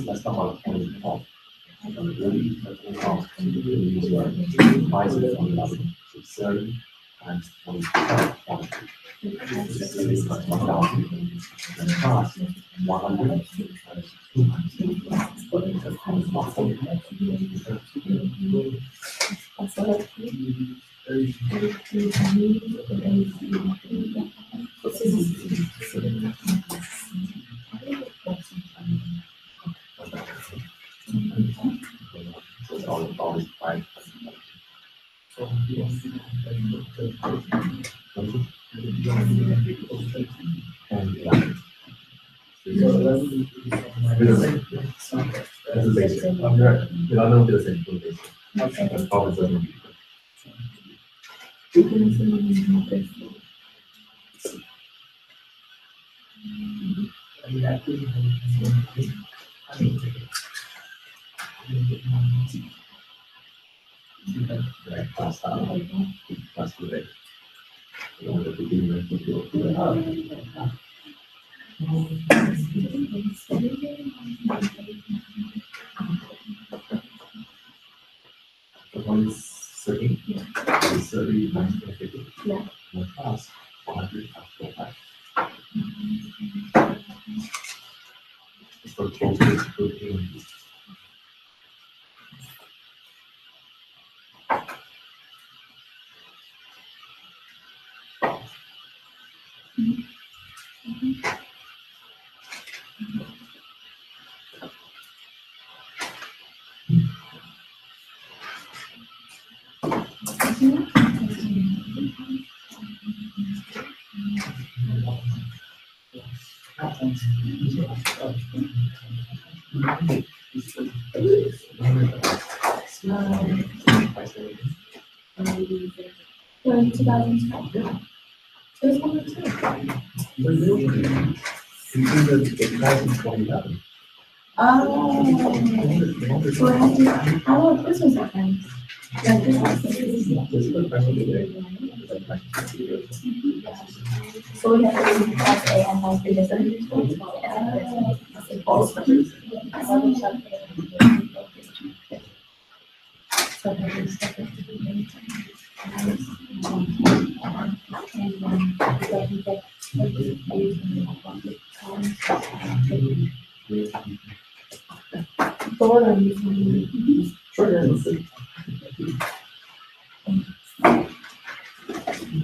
Let's talk about 2012. Prices on level. So 30 times 2012. 1,000 and cost 100 times 200 times 2011. Oh, Christmas events. Like so we have to class A and class B different. Sure, yeah, let's see.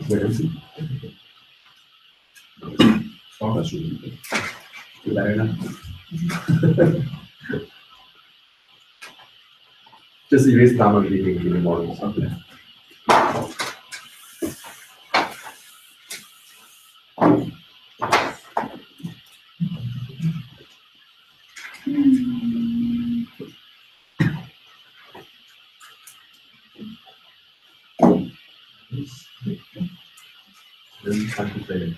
Where is it? Oh, that's really good. Do better now. Just erase down the reading in the morning. Okay. Then time to play it.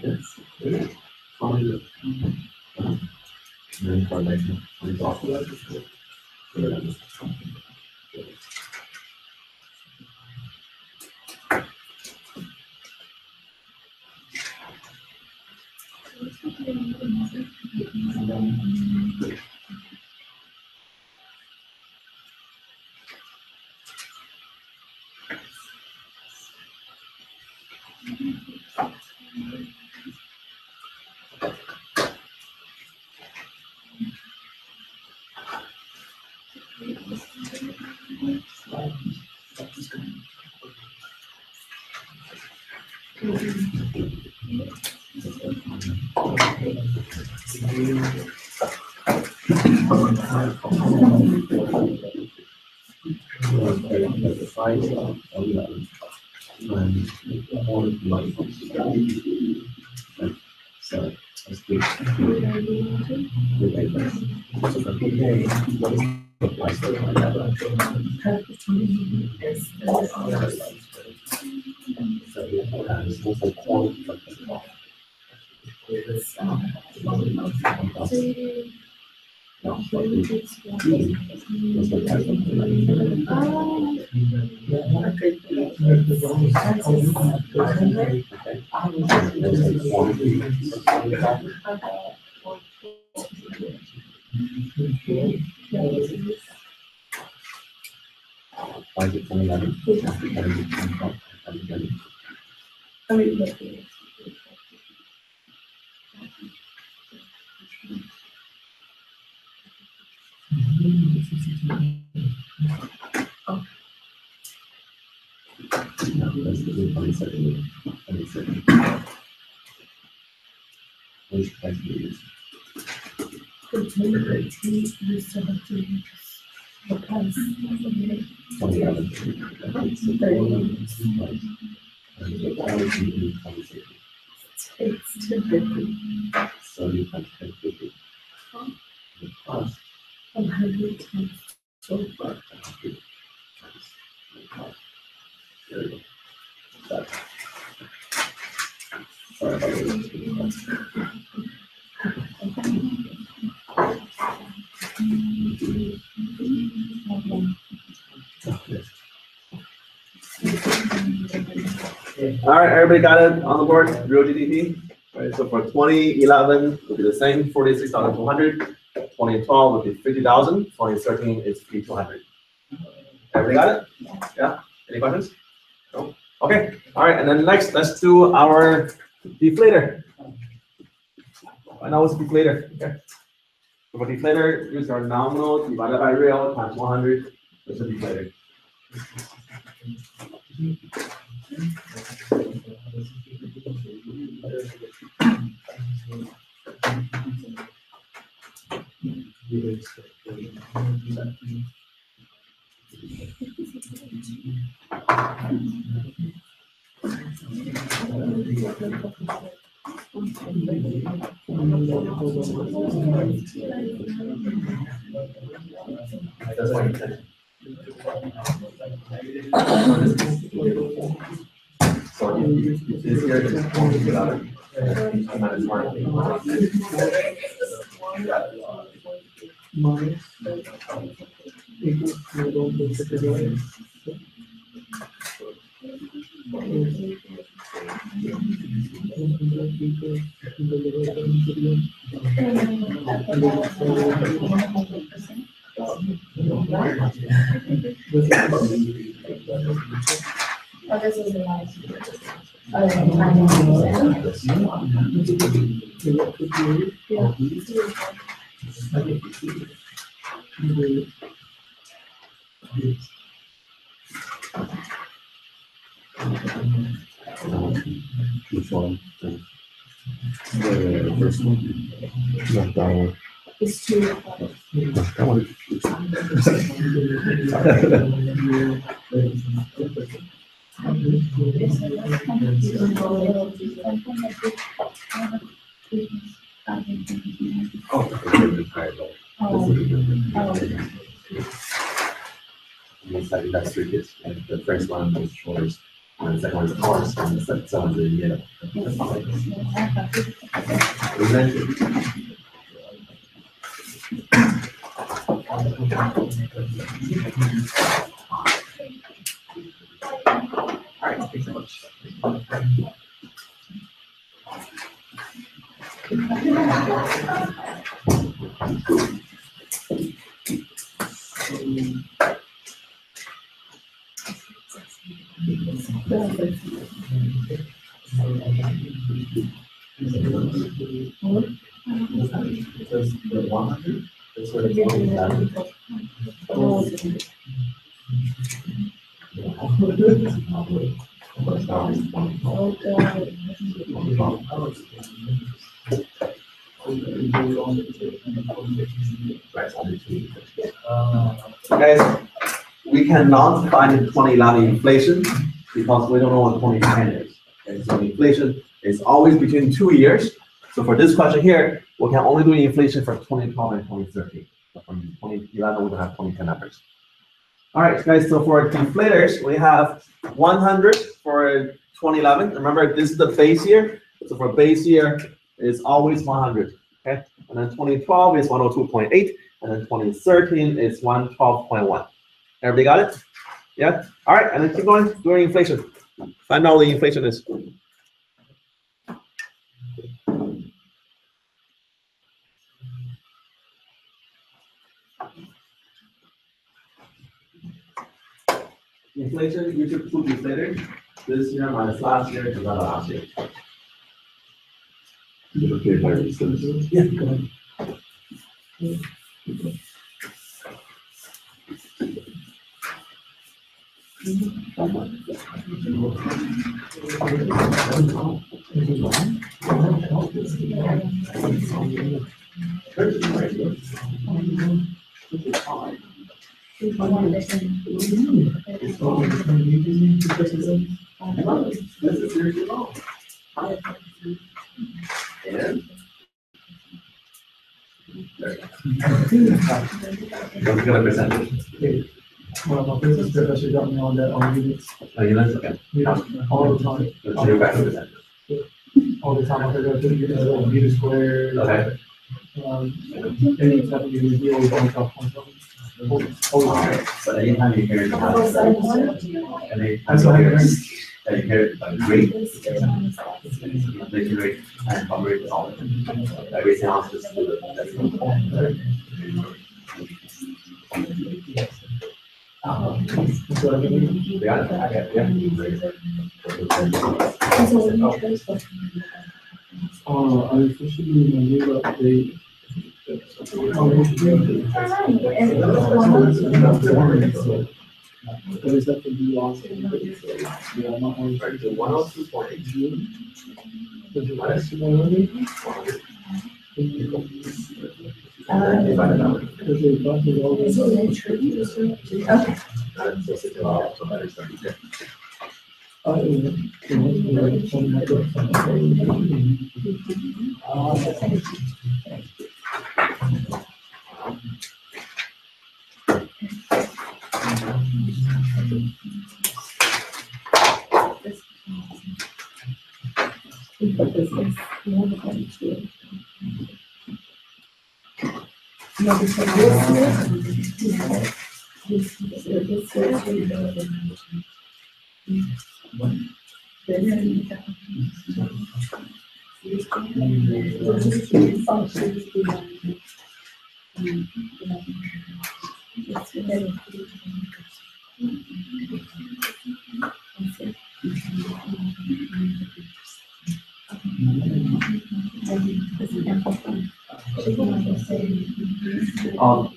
Yes. Only the information on the document. So let's do So you can take it. So far, there you go. That. Sorry about it. All right, everybody got it on the board? Real GDP. All right, so for 2011 will be the same, 46,200. 2012 would be 50,000. 2013 is 5,200. Everybody got it? Yeah. Any questions? No. Okay. All right, and then next, let's do our deflator. I know it's deflator. Okay. So for deflator, use our nominal divided by real times 100. That's a deflator. That's what you said. So if this here is 20 without it, minus Oh, this is a nice. Which one? The first one. Not that one. It's two. That one. That's three kids, and the first one was shortest. And the second one is cars, and the second one is in the middle. That's not like this. Exactly. All right, thanks so much. Because the 100 is where it's always done. Guys, we cannot find 2011 inflation because we don't know what 2010 is. Okay, so inflation is always between 2 years. So for this question here, we can only do inflation for 2012 and 2013. So from 2011, we don't have 2010 numbers. All right, guys, so for deflators, we have 100 for 2011. Remember, this is the base year. So for base year, it's always 100, okay? And then 2012 is 102.8, and then 2013 is 112.1. Everybody got it? Yeah? All right, and then keep going, doing inflation. Find out what the inflation is. Inflation, you should put deflator. This year minus last year divided by last year. Yeah, go ahead. This is seriously wrong. And don't get a percentage. Well, my business professor got me on that on units. Oh, you know, okay. All the time. Let's do back to percentage. All the time I heard that units, meter squared. Okay. Any type of unit, we always on top of something. Alright, so anytime you hear, anytime That's you what I hear, heard. that you hear rate, inflation rate, and cover rate is all. Everything else is to the decimal. That's what I mean. You got it? I got it, yeah. I officially knew that they. But is that the new law? Yeah, I'm not only. Right, so 102.8. Did you like to know? And then divided out. Because they thought they always. Okay. And so 60 dollars, so that is 36.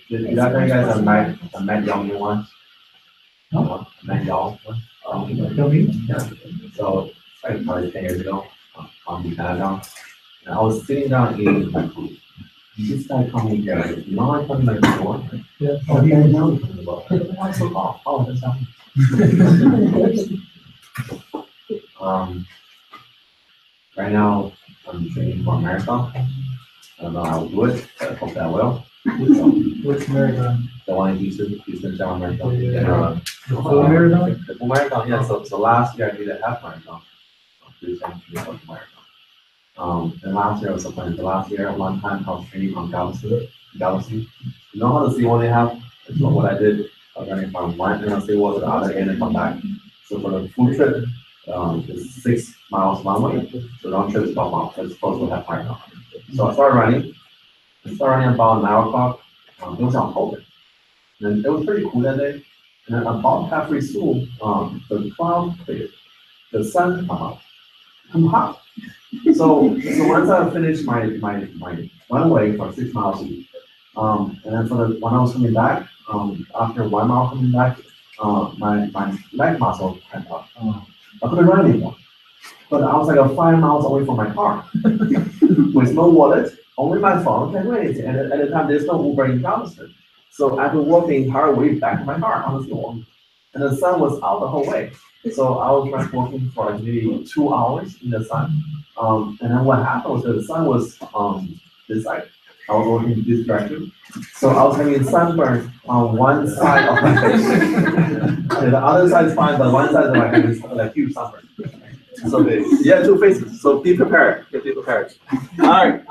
Did I tell you guys I met Young once? No. Met Young once. Yeah. So, like probably 10 years ago, in Canada, and I was sitting down eating my food. This guy coming here, like, you know, I come like before. Yeah. Oh, he didn't know anything about it. I'm so oh, that's not. Right now, I'm training for a marathon. I don't know how to do it, but I hope that I will. Which marathon? The one in Houston Town Marathon. Yeah. And, The full marathon? the full marathon, yeah. So last year I did a half marathon. Marathon. And last year was so funny. The last year, one time I was training on Galaxy. You know how the C1 they have? That's what I did. I was running from one end of C1 to the other end and come back. So for the full trip, it's 6 miles one way. So round trip is 12 miles. It's supposed to have marathon. So I started running. About 9 o'clock. It was October. And it was pretty cool that day. And then about halfway through, the cloud cleared. The sun come out. I'm hot. So once I finished my one way for 6 miles, and then when I was coming back, after 1 mile coming back, my leg muscle cramped up. I couldn't run anymore. But I was like 5 miles away from my car with no wallet, only my phone, can't do anything. And at the time, there's no Uber in Galveston. So I had to walk the entire way back to my car on the floor. And the sun was out the whole way. So I was walking for like maybe 2 hours in the sun. And then what happened was that the sun was this side. I was walking in this direction. So I was having sunburn on one side of my face. And the other side is fine, but one side of my head is like huge sunburn. So yeah, 2 faces. So be prepared. Be prepared. All right.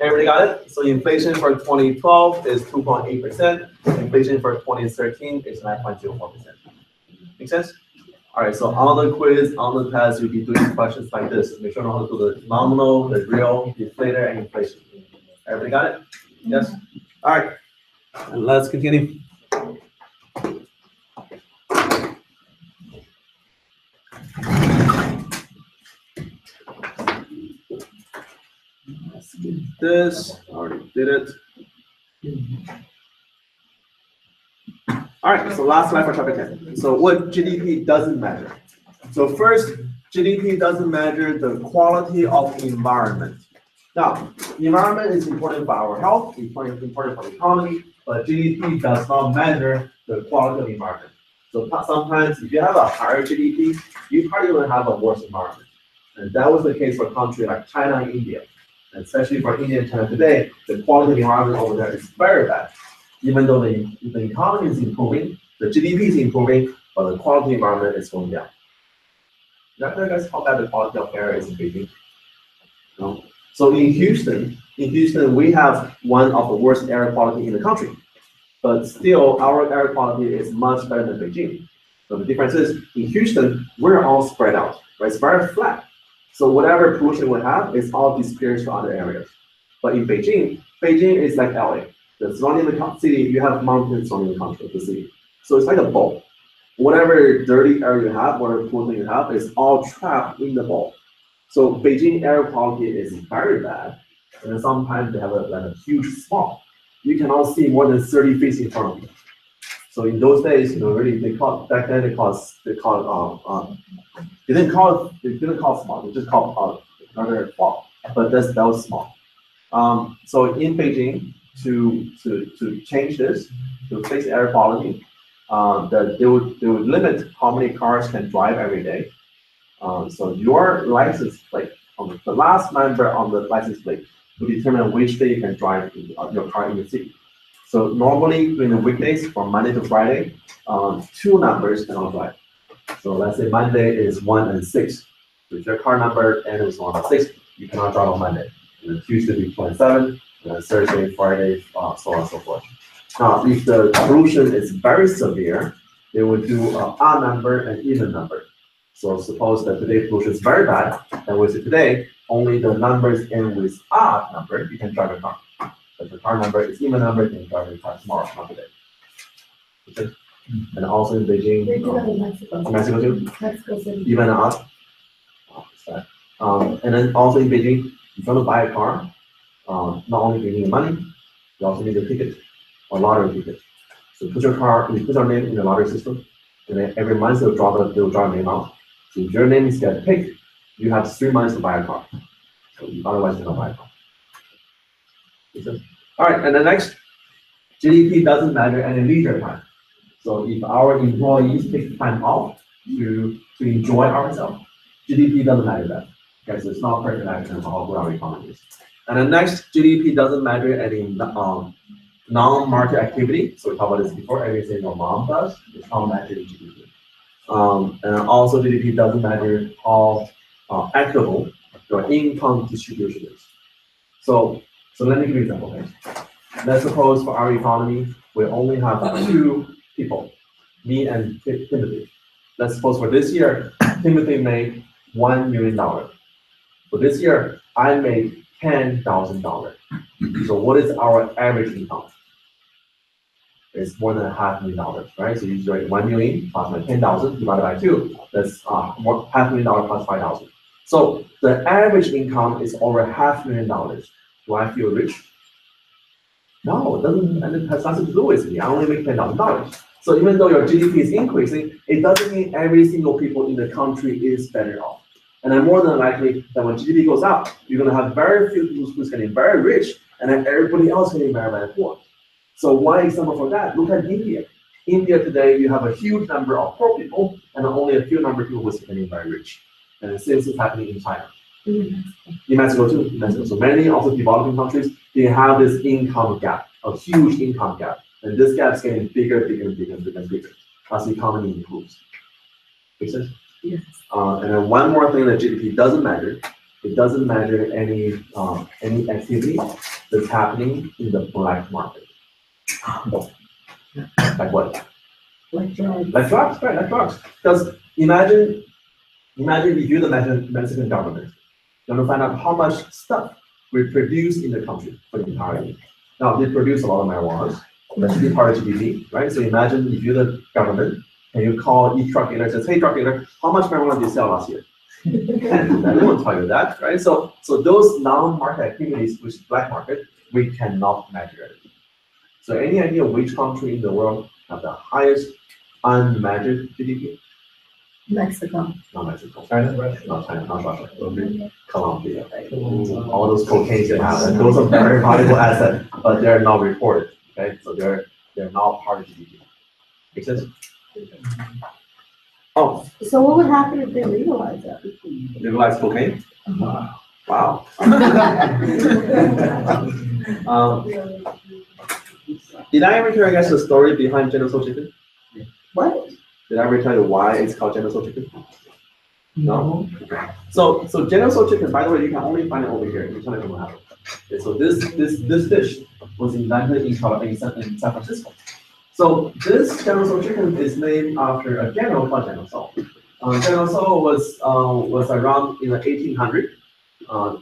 Everybody got it? So inflation for 2012 is 2.8%. Inflation for 2013 is 9.04%. Make sense? All right, so on the quiz, on the test, you'll be doing questions like this. Make sure you know how to do the nominal, the real, deflator, and inflation. Everybody got it? Yes? All right, and let's continue. Let's get this, already did it. All right, so last slide for chapter 10. So what GDP doesn't measure. So first, GDP doesn't measure the quality of environment. Now, the environment is important for our health, important for the economy, but GDP does not measure the quality of the environment. So sometimes if you have a higher GDP, you probably will have a worse environment. And that was the case for countries like China and India. And especially for India and China today, the quality of the environment over there is very bad. Even though the economy is improving, the GDP is improving, but the quality of the environment is going down. You guys how bad the quality of air is in Beijing? No. So in Houston, we have one of the worst air quality in the country, but still our air quality is much better than Beijing. So the difference is in Houston, we're all spread out, right? It's very flat. So whatever pollution we have is all dispersed to other areas. But in Beijing is like LA. The surrounding the city, you have mountains surrounding the city. So it's like a bowl. Whatever dirty air you have, whatever pollution you have, is all trapped in the bowl. So Beijing air quality is very bad, and then sometimes they have a huge smog. You cannot see more than 30 feet in front of you. So in those days, really they didn't call it smog. They just called another fog. But that was smog. So in Beijing, to change this, to fix air quality, they would limit how many cars can drive every day. So your license plate, the last number on the license plate, will determine which day you can drive your car in the city. So normally during the weekdays, from Monday to Friday, 2 numbers cannot drive. So let's say Monday is 1 and 6. So if your car number ends on 6, you cannot drive on Monday. And then Tuesday be 27, and then Thursday, Friday, so on and so forth. Now, if the pollution is very severe, they would do an odd number and even number. So suppose that today's pollution is very bad, and we say today, only the numbers end with odd number, you can drive a car. If the car number is even number, you can drive a car tomorrow, not today. Okay? And also in Beijing, They do that in Mexico. Mexico too, Mexico City. even odd. And then also in Beijing, if you want to buy a car, not only do you need money, you also need a ticket, a lottery ticket. So you put your name in the lottery system, and then every month they'll draw your name out. So if your name is get picked, you have 3 months to buy a car. So otherwise you don't buy a car. All right, and the next, GDP doesn't measure any leisure time. So if our employees take time off to enjoy ourselves, GDP doesn't matter that. Okay, so it's not perfect action for how good our economy is. And the next, GDP doesn't measure any non-market activity. So we talked about this before. Everything your mom does is not measured in GDP. And also GDP doesn't measure how equitable your income distribution is. So let me give you an example. Okay? Let's suppose for our economy, we only have 2 people, me and Timothy. Let's suppose for this year, Timothy made $1 million. For this year, I made $10,000. So what is our average income? It's more than $500,000, right? So you write 1 million plus my 10,000 divided by 2. That's $500,000 plus 5,000. So the average income is over $500,000. Do I feel rich? No, it doesn't, and it has nothing to do with me. I only make $10,000. So even though your GDP is increasing, it doesn't mean every single people in the country is better off. And then more than likely that when GDP goes up, you're gonna have very few people who's getting very rich, and then everybody else getting very, very poor. So one example for that, look at India. India today, you have a huge number of poor people, and only a few number of people who's getting very rich. And the same is happening in China. In Mexico too, in Mexico. So many of the developing countries, they have this income gap, a huge income gap. And this gap is getting bigger, bigger, bigger, bigger, bigger as the economy improves. Make sense? Yes. And then one more thing that GDP doesn't measure, it doesn't measure any activity that's happening in the black market. Like what? Like drugs. Like drugs, right? Like drugs. Because imagine if you're the Mexican government, you're gonna find out how much stuff we produce in the country for the entire year. Now they produce a lot of marijuana. That should be part of GDP, right? So imagine if you're the government and you call each truck dealer and says, hey truck dealer, how much marijuana did you sell last year? And they won't tell you that, right? So those non-market activities, which is black market, we cannot measure it. So any idea which country in the world have the highest unmeasured GDP? Mexico. Not Mexico. China? Not China, not Russia. Colombia. All those cocaine they have, and those are very valuable assets, but they're not reported. Okay, so they're not part of GDP. Make sense? Oh, So what would happen if they legalize that? legalize cocaine? Wow. Did I ever tell you guys the story behind General Tso chicken? What? Did I ever tell you why it's called General Tso chicken? No. So General Tso chicken, by the way, you can only find it over here in China. Okay, so this dish was invented in San Francisco. So this General Tso chicken is named after a general called General Tso. General Tso was around in the 1800s.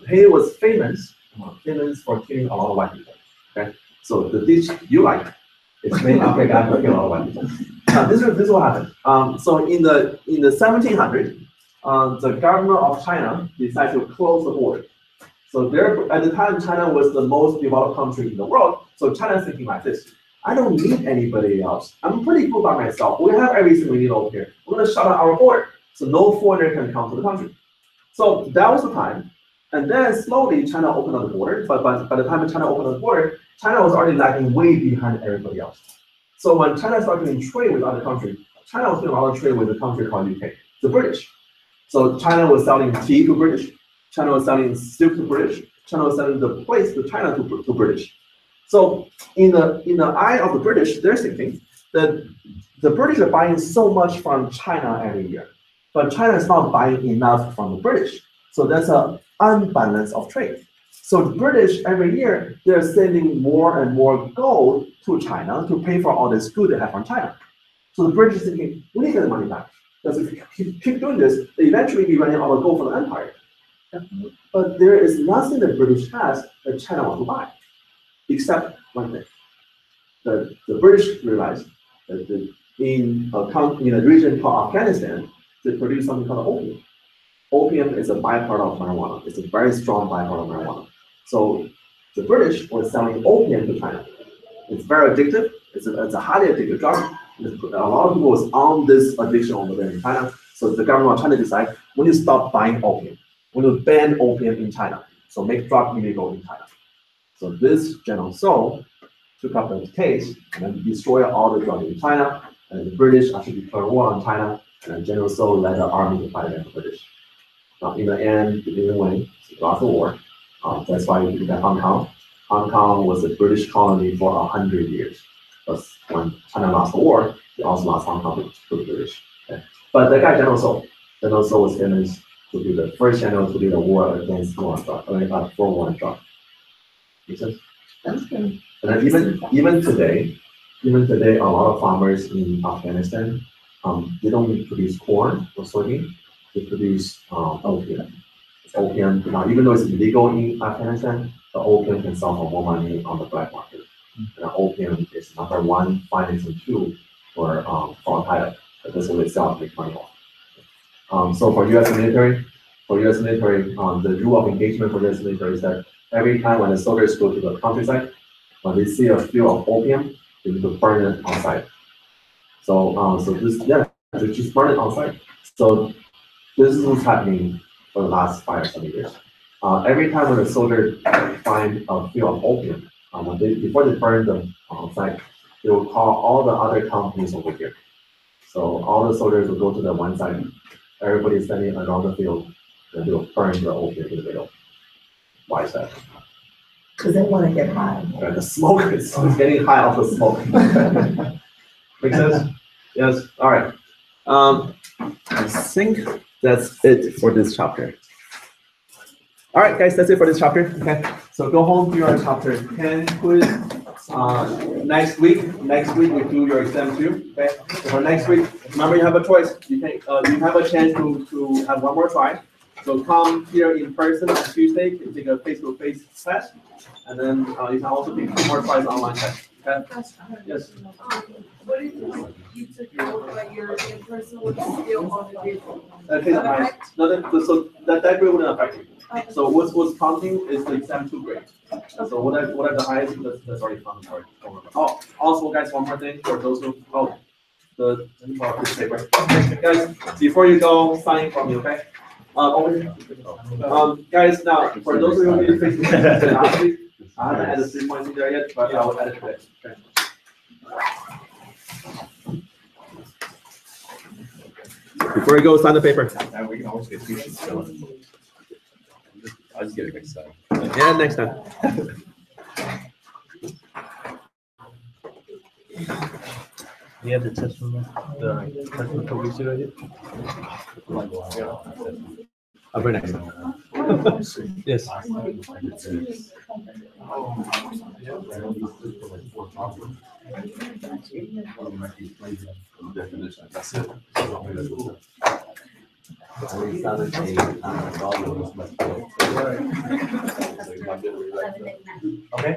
He was famous for killing a lot of white people. Okay, so the dish you like is named after a guy who killed a lot of white people. Now this is what happened. So in the 1700s, the government of China decided to close the border. So there, at the time, China was the most developed country in the world. So China's thinking like this: I don't need anybody else. I'm pretty good by myself. We have everything we need over here. We're gonna shut out our border, so no foreigner can come to the country. So that was the time. And then slowly China opened up the border. But by the time China opened up the border, China was already lagging way behind everybody else. So when China started doing trade with other countries, China was doing a lot of trade with a country called UK, the British. So China was selling tea to British. China was selling silk to British. China was selling the plates to China to British. So in the eye of the British, they're thinking that the British are buying so much from China every year, but China is not buying enough from the British. So there's an unbalance of trade. So the British every year, they're sending more and more gold to China to pay for all this good they have from China. So the British is thinking, we need to get the money back. Because if we keep doing this, they eventually be running out of gold for the empire. But there is nothing the British has that China wants to buy, except one thing. The British realized that in a region called Afghanistan, they produce something called opium. Opium is a byproduct of marijuana. It's a very strong byproduct of marijuana. So the British were selling opium to China. It's very addictive. It's a highly addictive drug. A lot of people was on this addiction over there in China. So the government of China decided, we need to stop buying opium. We need to ban opium in China. So make drug illegal in China. So this General Tso took up the case and then destroyed all the drugs in China. And the British actually declared war on China. And General Tso led the army to fight against the British. Now, in the end, they didn't win. They lost the war. That's why you look at Hong Kong. Hong Kong was a British colony for 100 years. But when China lost the war, they also lost Hong Kong to the British. Okay? But the guy General So was famous to be the first general to lead a war against war on drug, for war on drug. Makes sense? That's good. And then even today, a lot of farmers in Afghanistan, they don't produce corn or soybean, they produce opium. Opium, even though it's illegal in Afghanistan, the opium can sell for more money on the black market. And opium is #1 financing tool for Al-Qaeda. That's what they sell to make money off. So for U.S. military, the rule of engagement for U.S. military is that every time when the soldiers go to the countryside, when they see a field of opium, they need to burn it on site. So they just burn it on site. So this is what's happening for the last 5 or 7 years. Every time when a soldier find a field of opium, before they burn them on site, they will call all the other companies over here. So all the soldiers will go to the one side, everybody is standing around the field, and they will burn the opium in the middle. Why is that? Because they want to get high. The smoke is getting high off the smoke. Make sense? Yes. All right. I think that's it for this chapter. All right, guys, that's it for this chapter. Okay. So go home, do your chapter 10 quiz. Next week we do your exam too. Okay. So for next week, remember you have a choice. You have a chance to have one more try. So come here in person on Tuesday, you can take a face-to-face test, and then you can also take 2 more tries online test. Okay? Yes. What if you took your in-person was still on the digital? So that grade wouldn't affect you. So what's counting is the exam 2 grade. So whatever the highest, that's already counted for. Oh, also guys, one more thing for those who this paper. Guys, before you go, sign for me, okay? Over here. Guys, now for those who need to fix it last week, I haven't added 3 points in there yet, but I will add it today. Okay. Before you go, sign the paper. And we can always get 2 sheets going. I'll just get it next time. Yeah, next time. You have the test from the test from a couple weeks ago. I'll bring next time. Yes. Definition, that's it. Okay.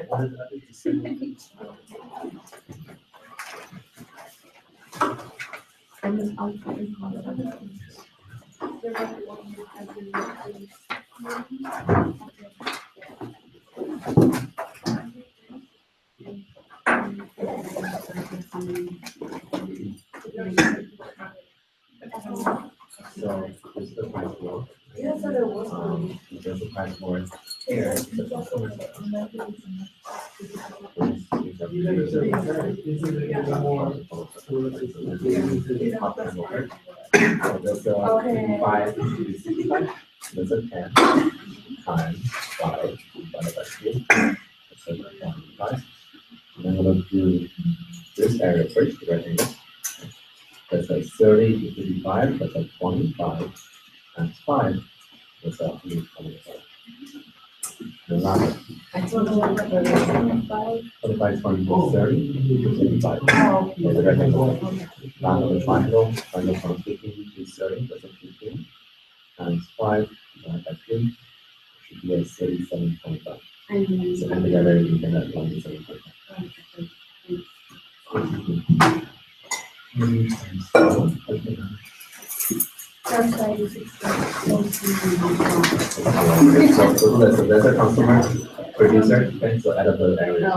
So this is the price floor. There's the price floor here. There's a 5 to 65. There's a 10 times 5 divided by 2. That's a 25. And then we're going to do this area first, the rectangle. That's a 30 to 55, that's a 25 times 5, that's a 125. The last 25 is 24, 30 to 55. That's a rectangle. Last of the triangle from 15 to 30, that's a 15 times 5 divided by 2, should be a 37.5. So and together you can have 27.5. So there's a consumer producer, okay, so add up the area.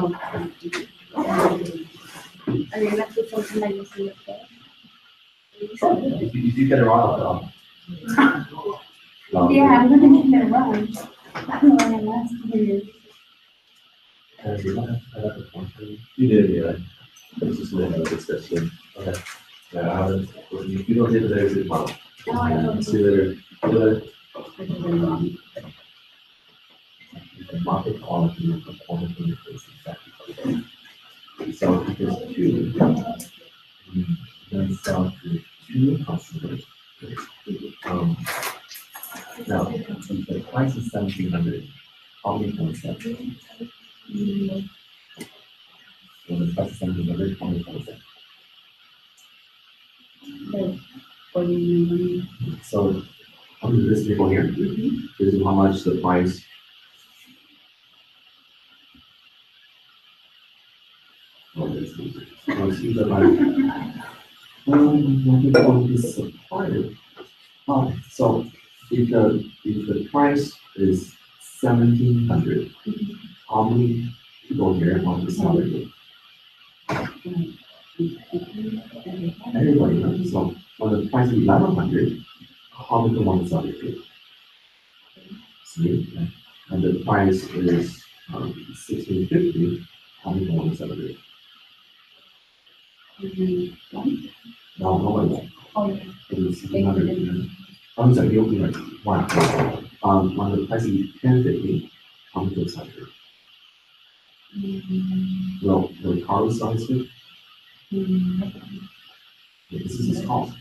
If you get it wrong, Yeah, I'm gonna get it wrong. I don't know when I last year. You did, yeah. It's just a little discussion. Okay. Yeah, if you don't get it today, it's tomorrow. See you later. See you later. the market quality and performance indicators exactly. So if it's two, then sell to two customers. Now, if the price is 1,700, how many points that? When the price is 1,700, how many points that? So, how many this table here? This is how much the price. Oh, this is the supplier. Oh, so if the price is 1,700, how many people here want to sell it? Everybody, right? So when the price is 1,100, how many want to sell it? See, and the price is 1,650, how many want to sell it? No, nobody. It is 1,600. I'm sorry, you'll be like one. When the price is 1,050, how many will sell it? Well, the car size too. This is his cost.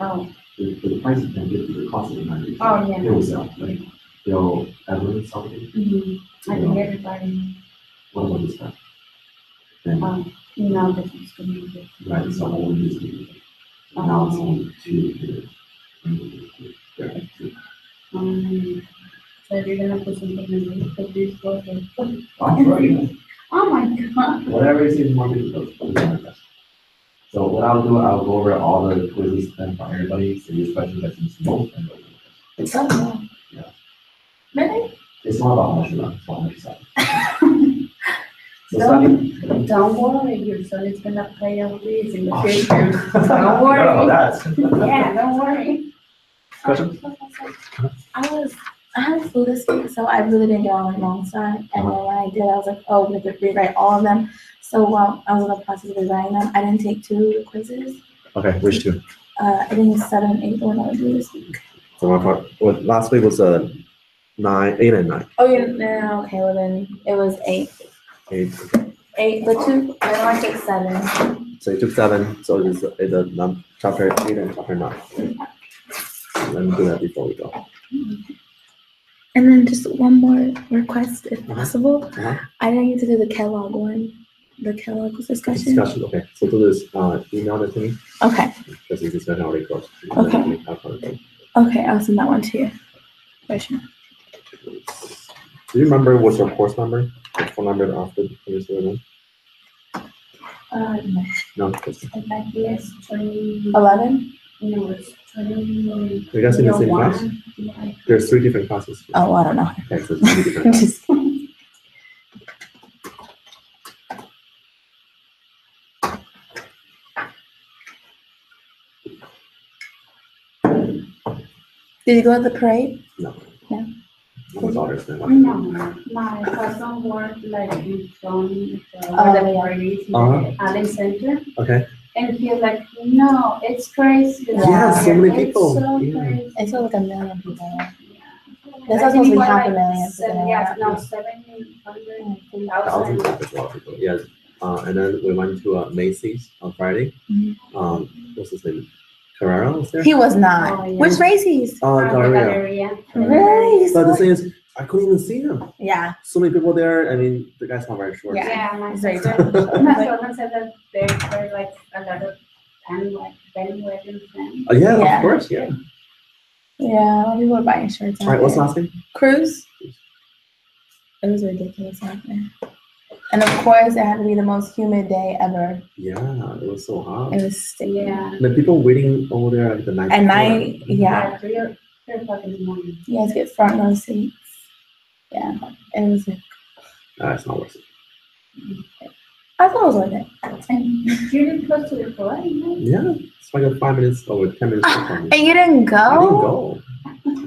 Oh. The price is 1,050, the cost is 90. Oh, yeah. They will sell, right? They'll everyone sell it. I think everybody, What about this guy? Then, no, this is gonna be good. right, so only this people. Now it's only two here. There, two. So you're gonna put something in this, put this for the. Oh, right. Oh my God. Whatever is in more difficult. So what I'll do, I'll go over all the quizzes and for everybody, so this question that's in small and go. Oh, no. Yeah. Really? It's not about much, it's about much stuff. So study. Don't worry, your son is gonna play all these in the Oh, future. sure. Don't worry. No, that's. Yeah, don't worry. Question? I had flu this week, so I really didn't get on long start. And then when I did, I was like, oh, we have to rewrite all of them. So while I was in the process of rewriting them, I didn't take two quizzes. Okay, which two? I think 7 and 8 were not due this week. So my part, what last week was 8 and 9. Oh, yeah, no, okay, well then it was 8. 8. 8, but 2, I know I took 7. So you took 7, so it's chapter 8 and chapter 9. Let me do that before we go. And then just one more request, if possible. Uh-huh. I didn't get to do the Kellogg one, the Kellogg discussion. Discussion, okay. So do this, email it to me, Okay, because this discussion already closed. Okay. okay, I'll send that one to you. For sure. Do you remember what's your course number? The phone number after this event? No. No, it's- In fact, yes, 20, 11? no, it's 20. You guys in the same class? Yeah. There's 3 different classes. Oh, I don't know. Okay, so it's 3 different classes. Just, did you go to the parade? No. No. My daughter's been No, my cousin worked like in front of Oh, the yeah. parade in Uh-huh. the Allen Center. Okay. And he was like, no, it's crazy. Yeah, so many It's people. so Yeah. crazy. It's like 1 million people there. Yeah. There's I also think supposed to be it was 500,000 seven- people Yeah, there. no, 700,000. Thousands of a lot of people. Yes. And then we went to Macy's on Friday. Mhm. What's his name? Carrera was there? He was not. Oh, yeah. Which race he's? Galleria. Really? He's But the so- thing is, I couldn't even see him. Yeah. So many people there. I mean, the guy's not very short. Yeah. Yeah, my He's very husband, tall. my husband said that there were like a lot of bandwagons and. Oh, yeah, Yeah. of course, yeah. Yeah, a lot of people are buying shirts. All right, what's the last name? Cruz? It was ridiculous out there. And of course, it had to be the most humid day ever. Yeah, it was so hot. It was sticky. Yeah. And the people waiting over there at the night. At night, yeah. 3 o'clock in the morning. You guys get front row seats. Yeah, it was. It's not worth it. I thought it was worth it. And, You live close to the parade, no? Yeah, it's like a 5 minutes or 10 minutes from me. and you didn't go? I didn't go.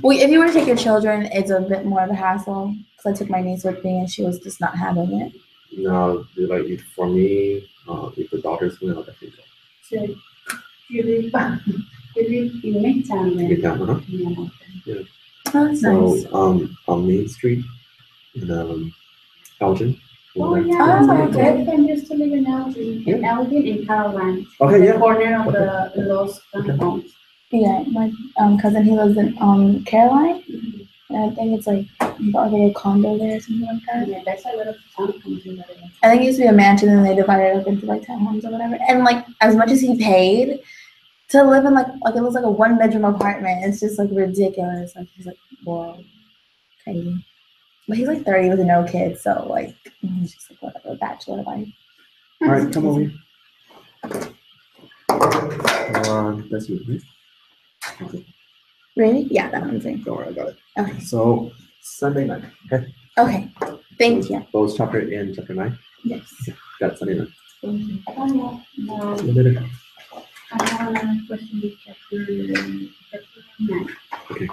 Well, if you were to take your children, it's a bit more of a hassle. Because I took my niece with me and she was just not having it. No, like for me, if the daughter's going, I'll definitely go. So you live in Midtown, Get then? down, huh? Yeah. Oh, that's nice. So on Main Street, and Elgin. Oh, over there. yeah, Oh, my okay. boyfriend used to live in Elgin in Caroline. Okay, The yeah. corner of the Los Campos. Yeah, my cousin, he lives in Caroline, and I think it's like he bought like a condo there or something like that. Yeah, there's a lot of townhomes in that area. I think it used to be a mansion and they divided it up into like townhomes or whatever. And like as much as he paid to live in like it was like a 1-bedroom apartment, it's just like ridiculous. Like he's like, whoa, crazy. But he's like 30 with no kids, so like he's just like whatever, bachelor life. All right, come over here. That's you. Okay. Really? Yeah, that one's in. Don't worry, I got it. Okay. So Sunday night. Okay. Okay. Thank you. Both chapter 8 and chapter 9. Yes. Got it, Sunday night. Oh, no, See you later. I have another question with chapter 9. Okay.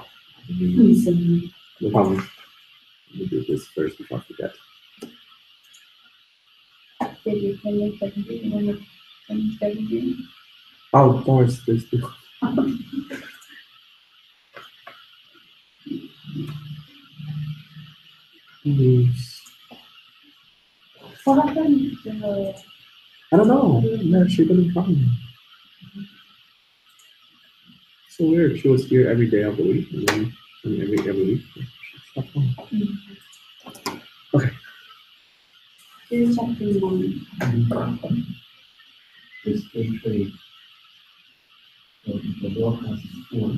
Mm-hmm. No problem. Let me do this first before I forget. Did you finish everything when you finished everything? Oh, of course, there's this. What happened? I don't know. Yeah, she didn't come. So weird. She was here every day of the week, and then every week. She stopped coming. Okay. This is chapter 9. This entry the broadcast is full.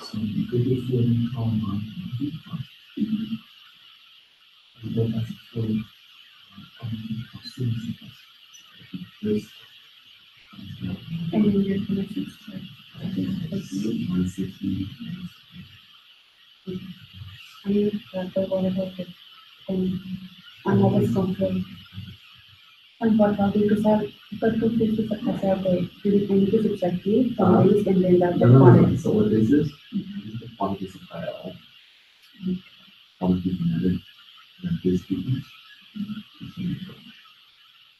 So you could be full in trauma the broadcast is full of students. This And then your connection starts. 160. I mean, the whatever the I'm always confused. And what about because I got confused with the password to the subjective from this and then the quantity. So what is this? This is the quantity supply of quantity kinetic and this difference.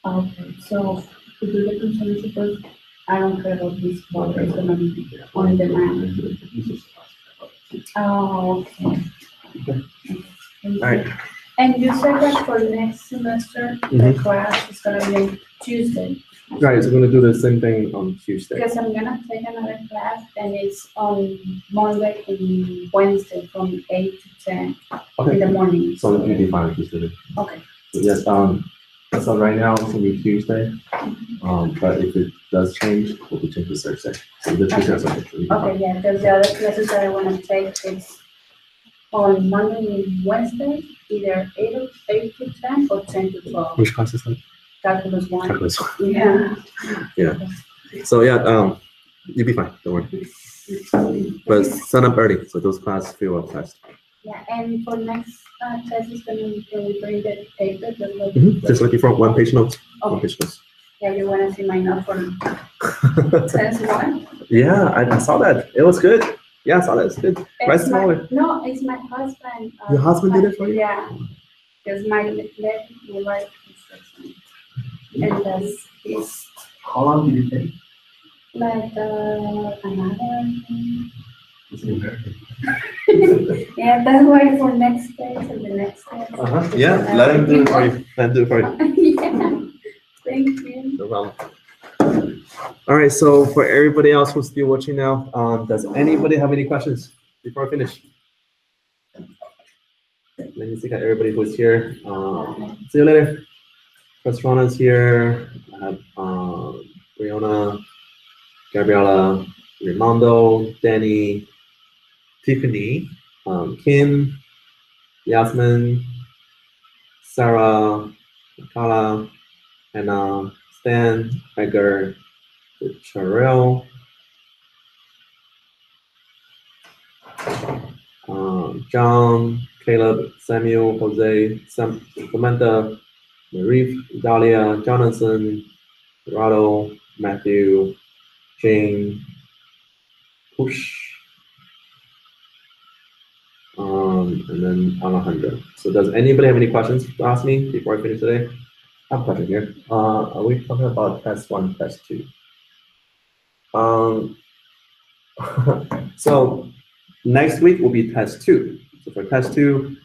Okay, so to do the consumption first, I don't care about this part, it's gonna be on demand. Oh, okay. Okay. Thank you. All right. And you said that for next semester, the class is gonna be on Tuesday. Right, so we're gonna do the same thing on Tuesday. Because I'm gonna take another class and it's on Monday and Wednesday from 8 to 10 in Okay. the morning. So you'll be fine Tuesday. Okay. So yes, so right now it's gonna be Tuesday. But if it does change, we'll be changing to Thursday. So the Tuesday is okay. So you'll be fine. Okay, yeah, because the other classes that I wanna take is on Monday and Wednesday, either 8 to 10 or 10 to 12. Which class is that? Calculus 1. Calculus. Yeah. So yeah, you'll be fine, don't worry. But sign up early, so those classes fill up fast. Yeah, and for next test is gonna be, can we bring the paper? Just like before, one page notes. One Okay, page notes. yeah, you wanna see my note for test 1? Yeah, I saw that. It was good. Yeah, I saw that. It's good. Right, It's my- smaller. No, it's my husband. Your husband did it for you? Yeah, because my wife is and that's is How long did it take? like another. It's in American. Yeah, that's why for next test and the next test. Yeah, let him do it for you. Let him do it for you. Yeah, thank you. No problem. All right, so for everybody else who's still watching now, does anybody have any questions before I finish? Let me see that everybody who's here. See you later. Restauranta's here. I have Brianna, Gabriella, Raimondo, Danny, Tiffany, Kim, Yasmin, Sarah, Makala, Anna, Stan, Edgar, Charel, John, Caleb, Samuel, Jose, Samantha, Marie, Dahlia, Jonathan, Gerardo, Matthew, Jane, Push, and then Alejandro. So does anybody have any questions to ask me before I finish today? I have a question here. Are we talking about test 1, test 2? So next week will be test 2. So for test 2,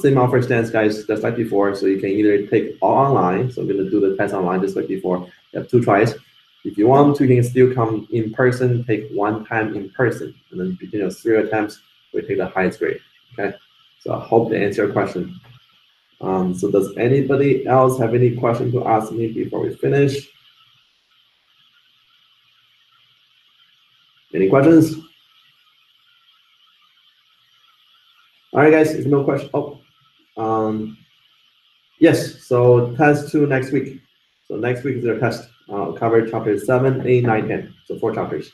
Same offer stands, guys, just like before. So you can either take all online. So I'm gonna do the test online just like before. You have 2 tries. If you want to, you can still come in person, take 1 time in person, and then between your 3 attempts, we take the highest grade. Okay. So I hope to answer your question. So does anybody else have any question to ask me before we finish? Any questions? All right, guys, if no question. Yes, so test 2 next week. So next week is their test. Cover chapters 7, 8, 9, 10. So 4 chapters.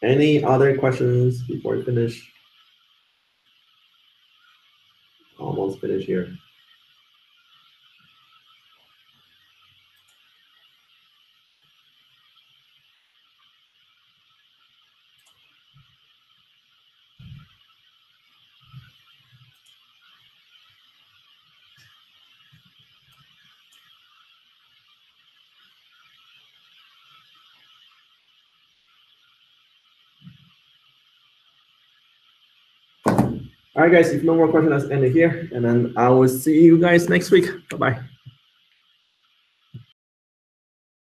Any other questions before we finish? Almost finished here. All right, guys, if no more questions, let's end it here. And then I will see you guys next week. Bye-bye.